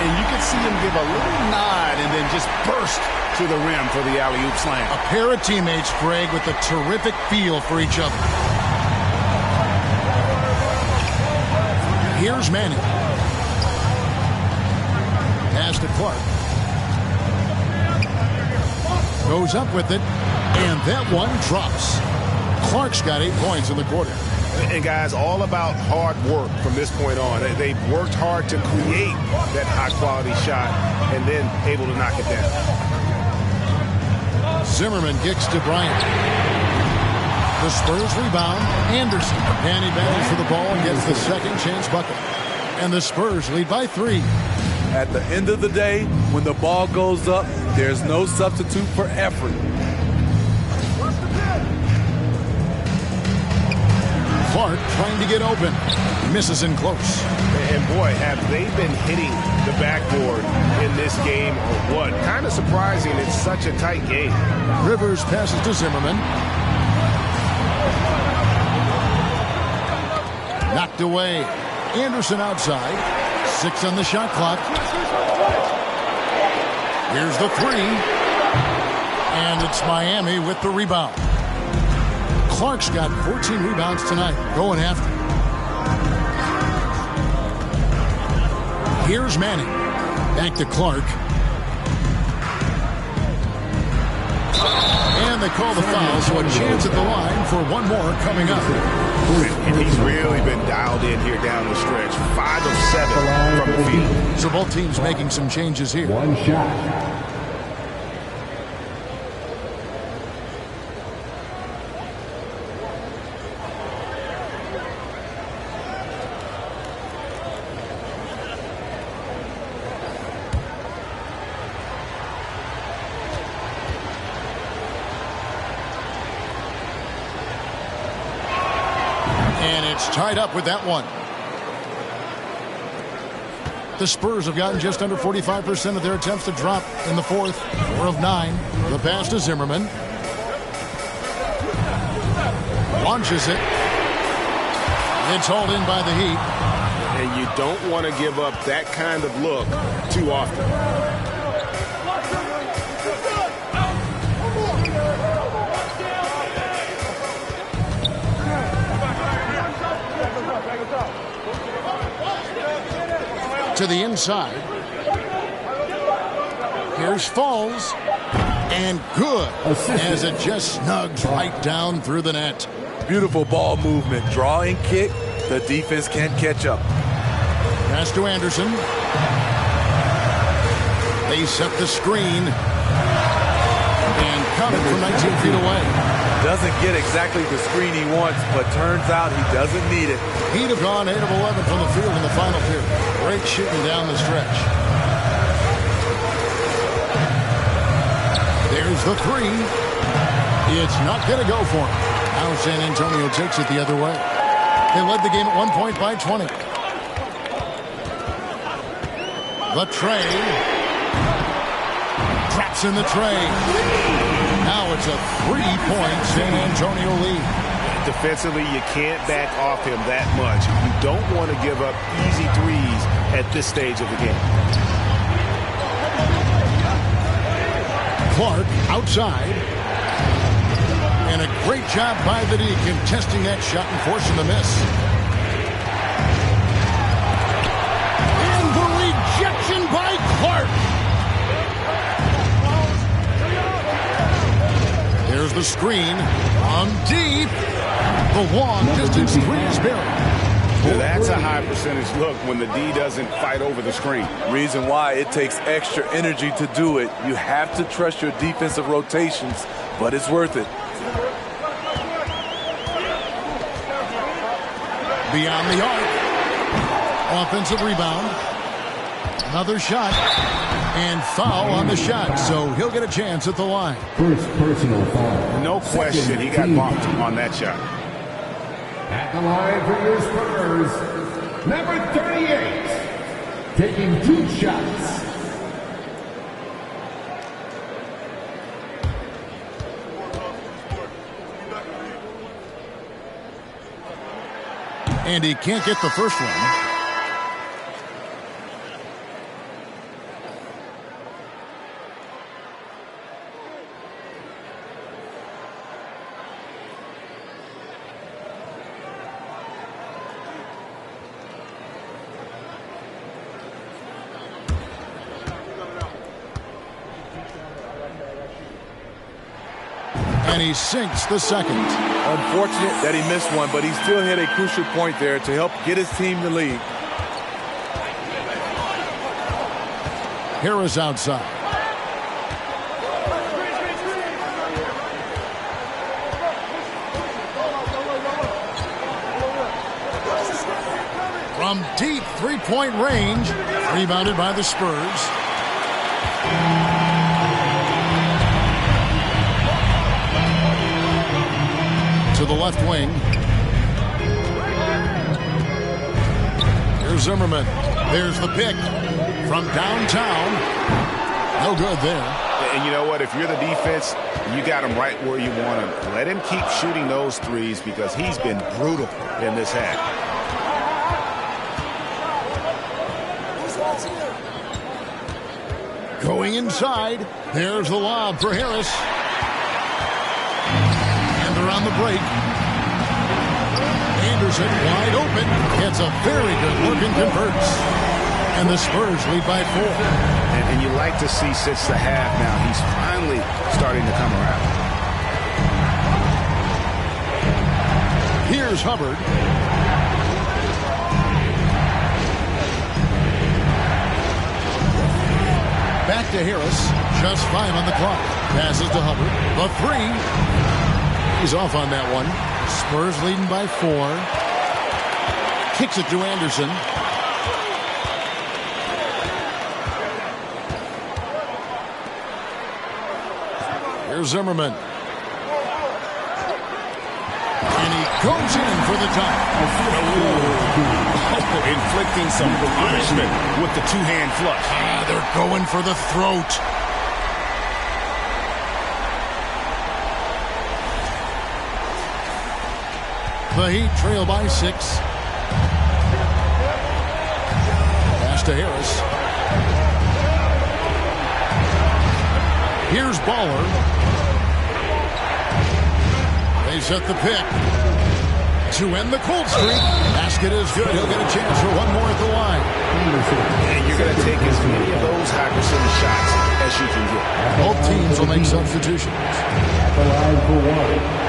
And you can see him give a little nod and then just burst to the rim for the alley-oop slam. A pair of teammates, Greg, with a terrific feel for each other. Here's Manning. Pass to Clark. Goes up with it, and that one drops. Clark's got 8 points in the quarter. And guys, all about hard work from this point on. They've worked hard to create that high-quality shot and then able to knock it down. Zimmerman kicks to Bryant. The Spurs rebound. Anderson. And he battles for the ball and gets the second chance bucket. And the Spurs lead by 3. At the end of the day, when the ball goes up, there's no substitute for effort. Clark trying to get open. Misses in close. And boy, have they been hitting the backboard in this game or what? Kind of surprising. It's such a tight game. Rivers passes to Zimmerman. Knocked away. Anderson outside. 6 on the shot clock. Here's the 3. And it's Miami with the rebound. Clark's got 14 rebounds tonight, going after. Here's Manning. Back to Clark. And they call the foul, so a chance at the line for one more coming up. And he's really been dialed in here down the stretch. 5 of 7 from the field. So both teams making some changes here. One shot. Tied up with that one. The Spurs have gotten just under 45% of their attempts to drop in the fourth. 4 of 9. The pass to Zimmerman. Launches it. It's hauled in by the Heat. And you don't want to give up that kind of look too often. To the inside. Here's Falls. And good. As it just snugs right down through the net. Beautiful ball movement. Draw and kick. The defense can't catch up. Pass to Anderson. They set the screen. And cut it from 19 feet away. Doesn't get exactly the screen he wants, but turns out he doesn't need it. He'd have gone 8 of 11 from the field in the final period. Great shooting down the stretch. Here's the three. It's not going to go for him. Now San Antonio takes it the other way. They led the game at 1 point by 20. The tray. Traps in the tray. Now it's a 3-point San Antonio lead. Defensively, you can't back off him that much. You don't want to give up easy threes at this stage of the game. Clark outside. And a great job by the D contesting that shot and forcing the miss. And the rejection by Clark. There's the screen on deep. The long distance three is buried. That's a high percentage look when the D doesn't fight over the screen. Reason why it takes extra energy to do it. You have to trust your defensive rotations, but it's worth it. Beyond the arc. Offensive rebound. Another shot. And foul on the shot, so he'll get a chance at the line. First personal foul. No question, he got bumped on that shot. At the line for your Spurs, number 38, taking 2 shots. And he can't get the first one. And he sinks the second. Unfortunate that he missed one, but he still hit a crucial point there to help get his team the lead. Harris outside. From deep three-point range, rebounded by the Spurs. To the left wing. Here's Zimmerman. There's the pick from downtown. No good there. And you know what? If you're the defense, you got him right where you want him. Let him keep shooting those threes because he's been brutal in this half. Going inside. There's the lob for Harris. And they're on the break. Anderson wide open. Gets a very good look and converts. And the Spurs lead by 4. And you like to see since the half now, he's finally starting to come around. Here's Hubbard. Back to Harris. Just 5 on the clock. Passes to Hubbard. The 3. He's off on that one. Spurs leading by 4. Kicks it to Anderson. Here's Zimmerman. And he goes in for the tie. Inflicting some punishment with the two-hand flush. They're going for the throat. The Heat trail by 6. Pass to Harris. Here's Baller. They set the pick to end the cold streak. Basket is good. He'll get a chance for one more at the line. And you're going to take as many of those high percentage shots as you can get. Both teams will make substitutions. At the line for 1.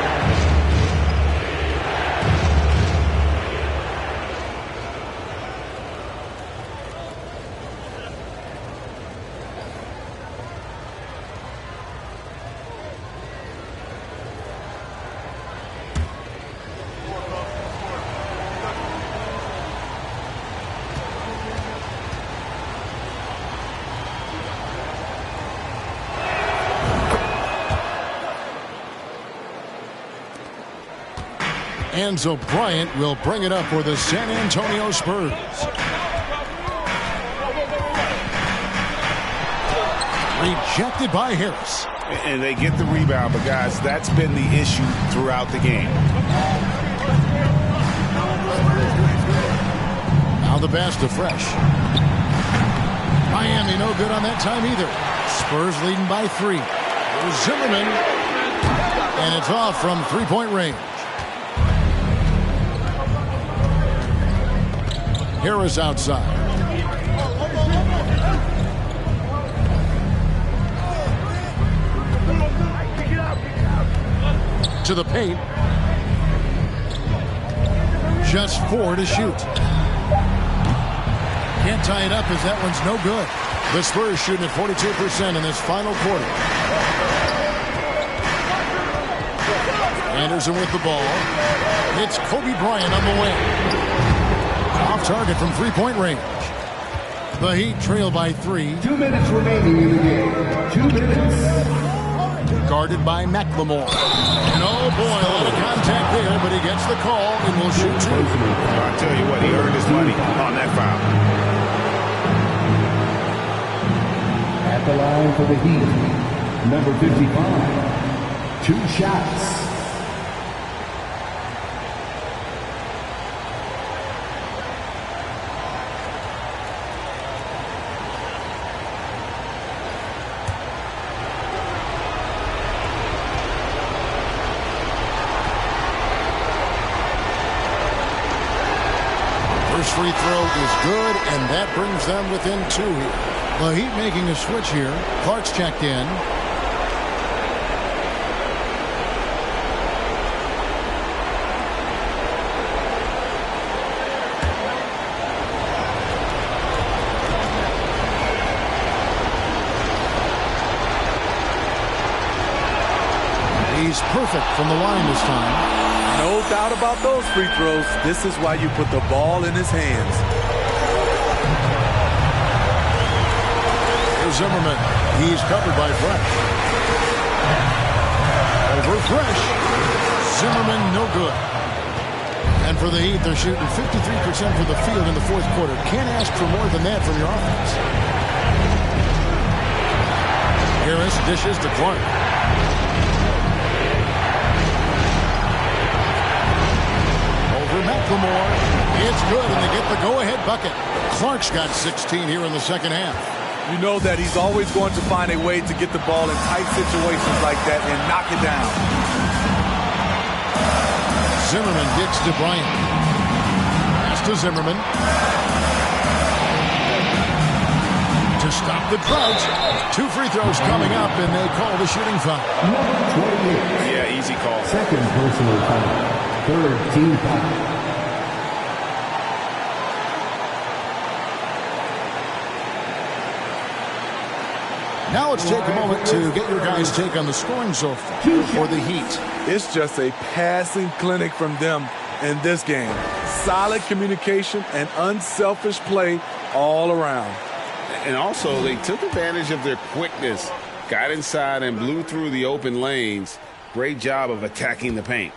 And so Bryant will bring it up for the San Antonio Spurs. Rejected by Harris. And they get the rebound, but guys, that's been the issue throughout the game. Now the pass to Fresh. Miami no good on that time either. Spurs leading by 3. Here's Zimmerman. And it's off from three-point range. Harris outside. To the paint. Just 4 to shoot. Can't tie it up as that one's no good. The Spurs shooting at 42% in this final quarter. Anderson with the ball. It's Kobe Bryant on the wing. Off target from three-point range. The Heat trail by 3. 2 minutes remaining in the game. 2 minutes. Guarded by McLemore. And oh boy, a lot of contact there, but he gets the call and will shoot 2. I'll tell you what, he earned his money on that foul. At the line for the Heat, number 55. 2 shots. First free throw is good, and that brings them within 2 here. The Heat making a switch here. Clark's checked in. He's perfect from the line this time. No doubt about those free throws. This is why you put the ball in his hands. Here's Zimmerman. He's covered by Fresh. Over Fresh. Zimmerman no good. And for the Heat, they're shooting 53% from the field in the fourth quarter. Can't ask for more than that from your offense. Harris dishes to Clark. McLemore. It's good, and they get the go-ahead bucket. Clark's got 16 here in the second half. You know that he's always going to find a way to get the ball in tight situations like that and knock it down. Zimmerman gets to Bryant. Pass to Zimmerman. To stop the drought. 2 free throws coming up, and they call the shooting foul. Number 28. Yeah, easy call. Second personal foul. Third team foul. Now let's take a moment to get your guys' take on the scoring so far for the Heat. It's just a passing clinic from them in this game. Solid communication and unselfish play all around. And also, they took advantage of their quickness, got inside and blew through the open lanes. Great job of attacking the paint.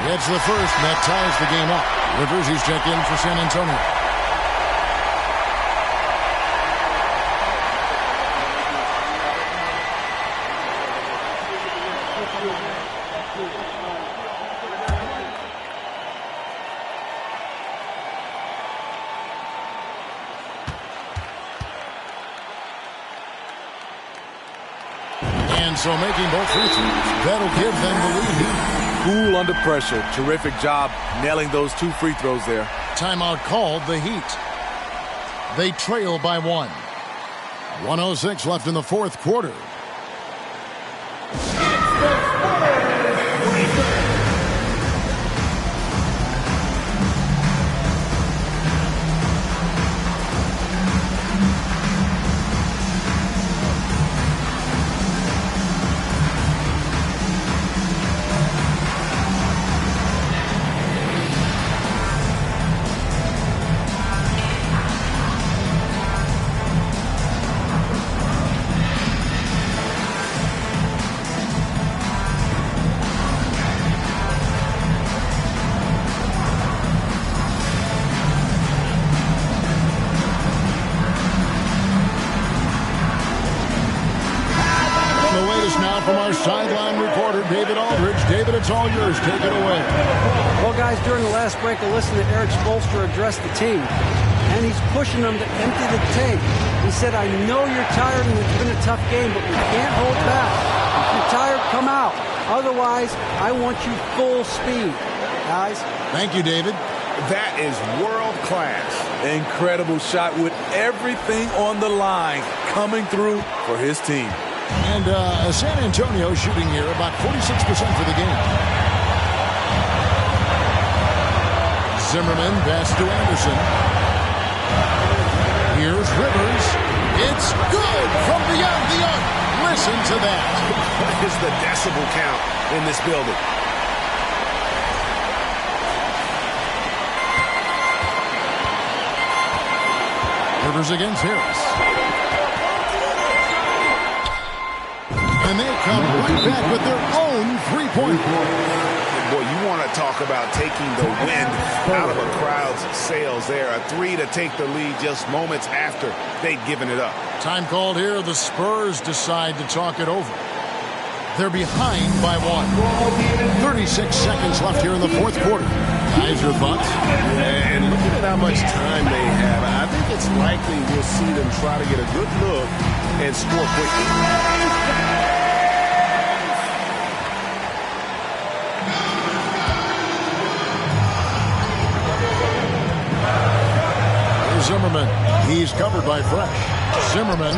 Gets the first, and that ties the game up. Rivers, he's checked in for San Antonio. And so making both free throws, that'll give them the lead. Cool under pressure. Terrific job nailing those 2 free throws there. Timeout called, the Heat. They trail by 1. 1:06 left in the fourth quarter. Aldridge. David, it's all yours. Take it away. Well, guys, during the last break, I listened to Eric Spoelstra address the team, and he's pushing them to empty the tank. He said, I know you're tired and it's been a tough game, but we can't hold back. If you're tired, come out. Otherwise, I want you full speed. Guys. Thank you, David. That is world class. Incredible shot with everything on the line coming through for his team. And San Antonio shooting here about 46% for the game. Zimmerman pass to Anderson. Here's Rivers. It's good from beyond the arc. Listen to that. What is the decibel count in this building? Rivers against Harris. And they come right back with their own three-point. Boy, you want to talk about taking the wind out of a crowd's sails there. A three to take the lead just moments after they'd given it up. Time called here. The Spurs decide to talk it over. They're behind by 1. 36 seconds left here in the fourth quarter. Guys, your thoughts? And looking at how much time they have, I think it's likely we'll see them try to get a good look and score quickly. Here's Zimmerman. He's covered by Fresh. Zimmerman.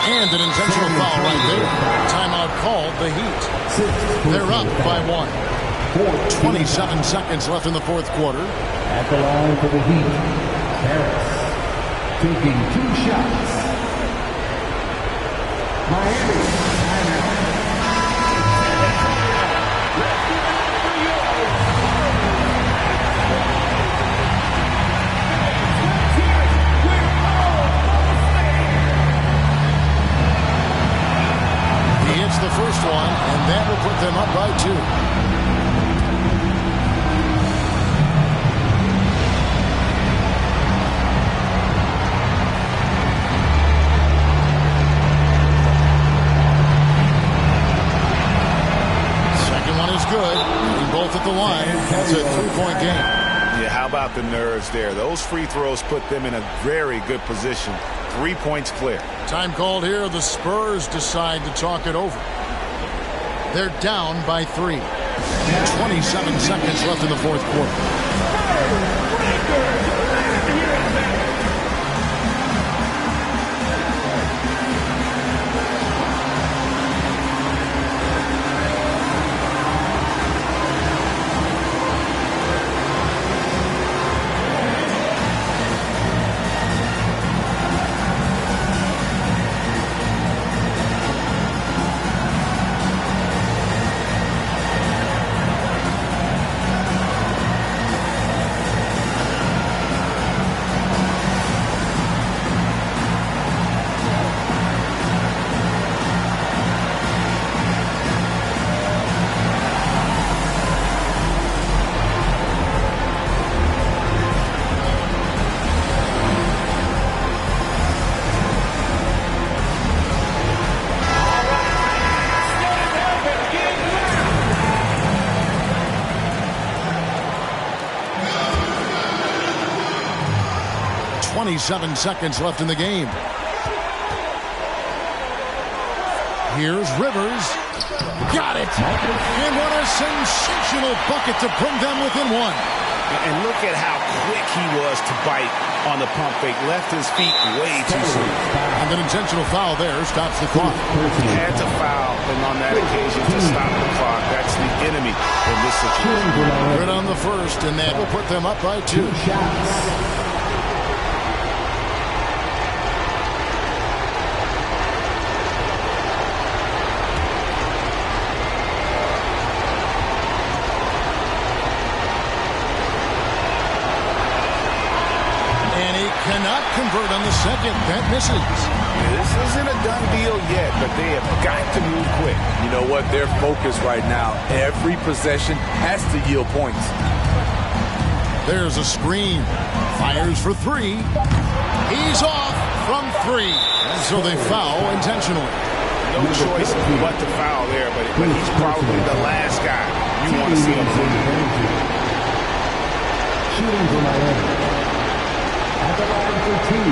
And an intentional foul right there. Timeout called, the Heat. They're up by 1. 27 seconds left in the fourth quarter. At the line for the Heat, Harris taking 2 shots. Miami, He hits the first one, and that will put them up by 2. Good. Both at the line. That's a 3-point game. Yeah, how about the nerves there? Those free throws put them in a very good position. 3 points clear. Time called here. The Spurs decide to talk it over. They're down by 3. 27 seconds left in the fourth quarter. Seven seconds left in the game. Here's Rivers. Got it. And what a sensational bucket to bring them within 1. And look at how quick he was to bite on the pump fake. Left his feet way too soon. And an intentional foul there stops the clock. He had to foul, and on that occasion to stop the clock. That's the enemy in this situation. Good on the first, and that will put them up by 2. Cannot convert on the second. That misses. This isn't a done deal yet, but they have got to move quick. You know what? They're focused right now. Every possession has to yield points. There's a screen. Fires for 3. He's off from 3. And so they foul intentionally. no choice but to foul there, but he's probably the last guy you want to see him play. Shooting for Miami. At the line for two.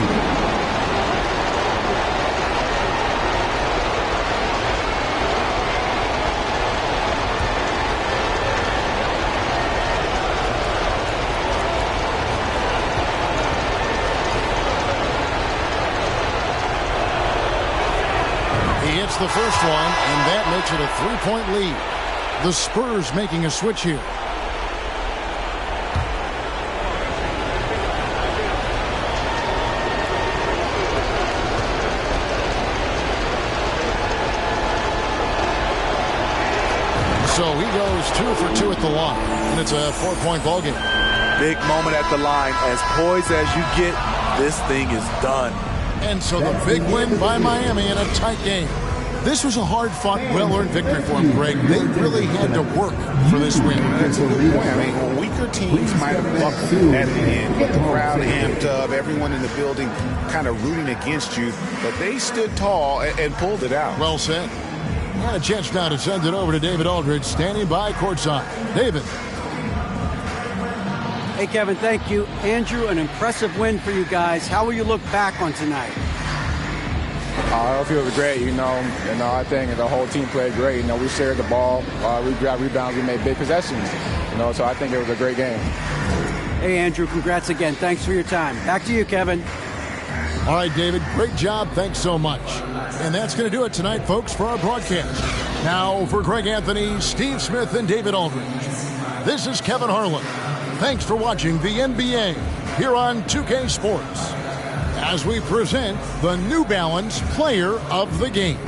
He hits the first one, and that makes it a 3-point lead. The Spurs making a switch here. So he goes 2 for 2 at the line, and it's a 4-point ball game. Big moment at the line. As poised as you get, this thing is done. And so the big win by Miami in a tight game. This was a hard-fought, well-earned victory for them, Greg. They really had to work for this win. That's a good point. I mean, weaker teams might have buckled at the end, but the crowd amped up, everyone in the building kind of rooting against you, but they stood tall and pulled it out. Well said. And a chance now to send it over to David Aldridge, standing by courtside. David. Hey, Kevin, thank you. Andrew, an impressive win for you guys. How will you look back on tonight? I feel great, I think the whole team played great. We shared the ball, we grabbed rebounds, we made big possessions, so I think it was a great game. Hey, Andrew, congrats again. Thanks for your time. Back to you, Kevin. All right, David, great job. Thanks so much. And that's going to do it tonight, folks, for our broadcast. Now, for Greg Anthony, Steve Smith, and David Aldridge, this is Kevin Harlan. Thanks for watching the NBA here on 2K Sports as we present the New Balance Player of the Game.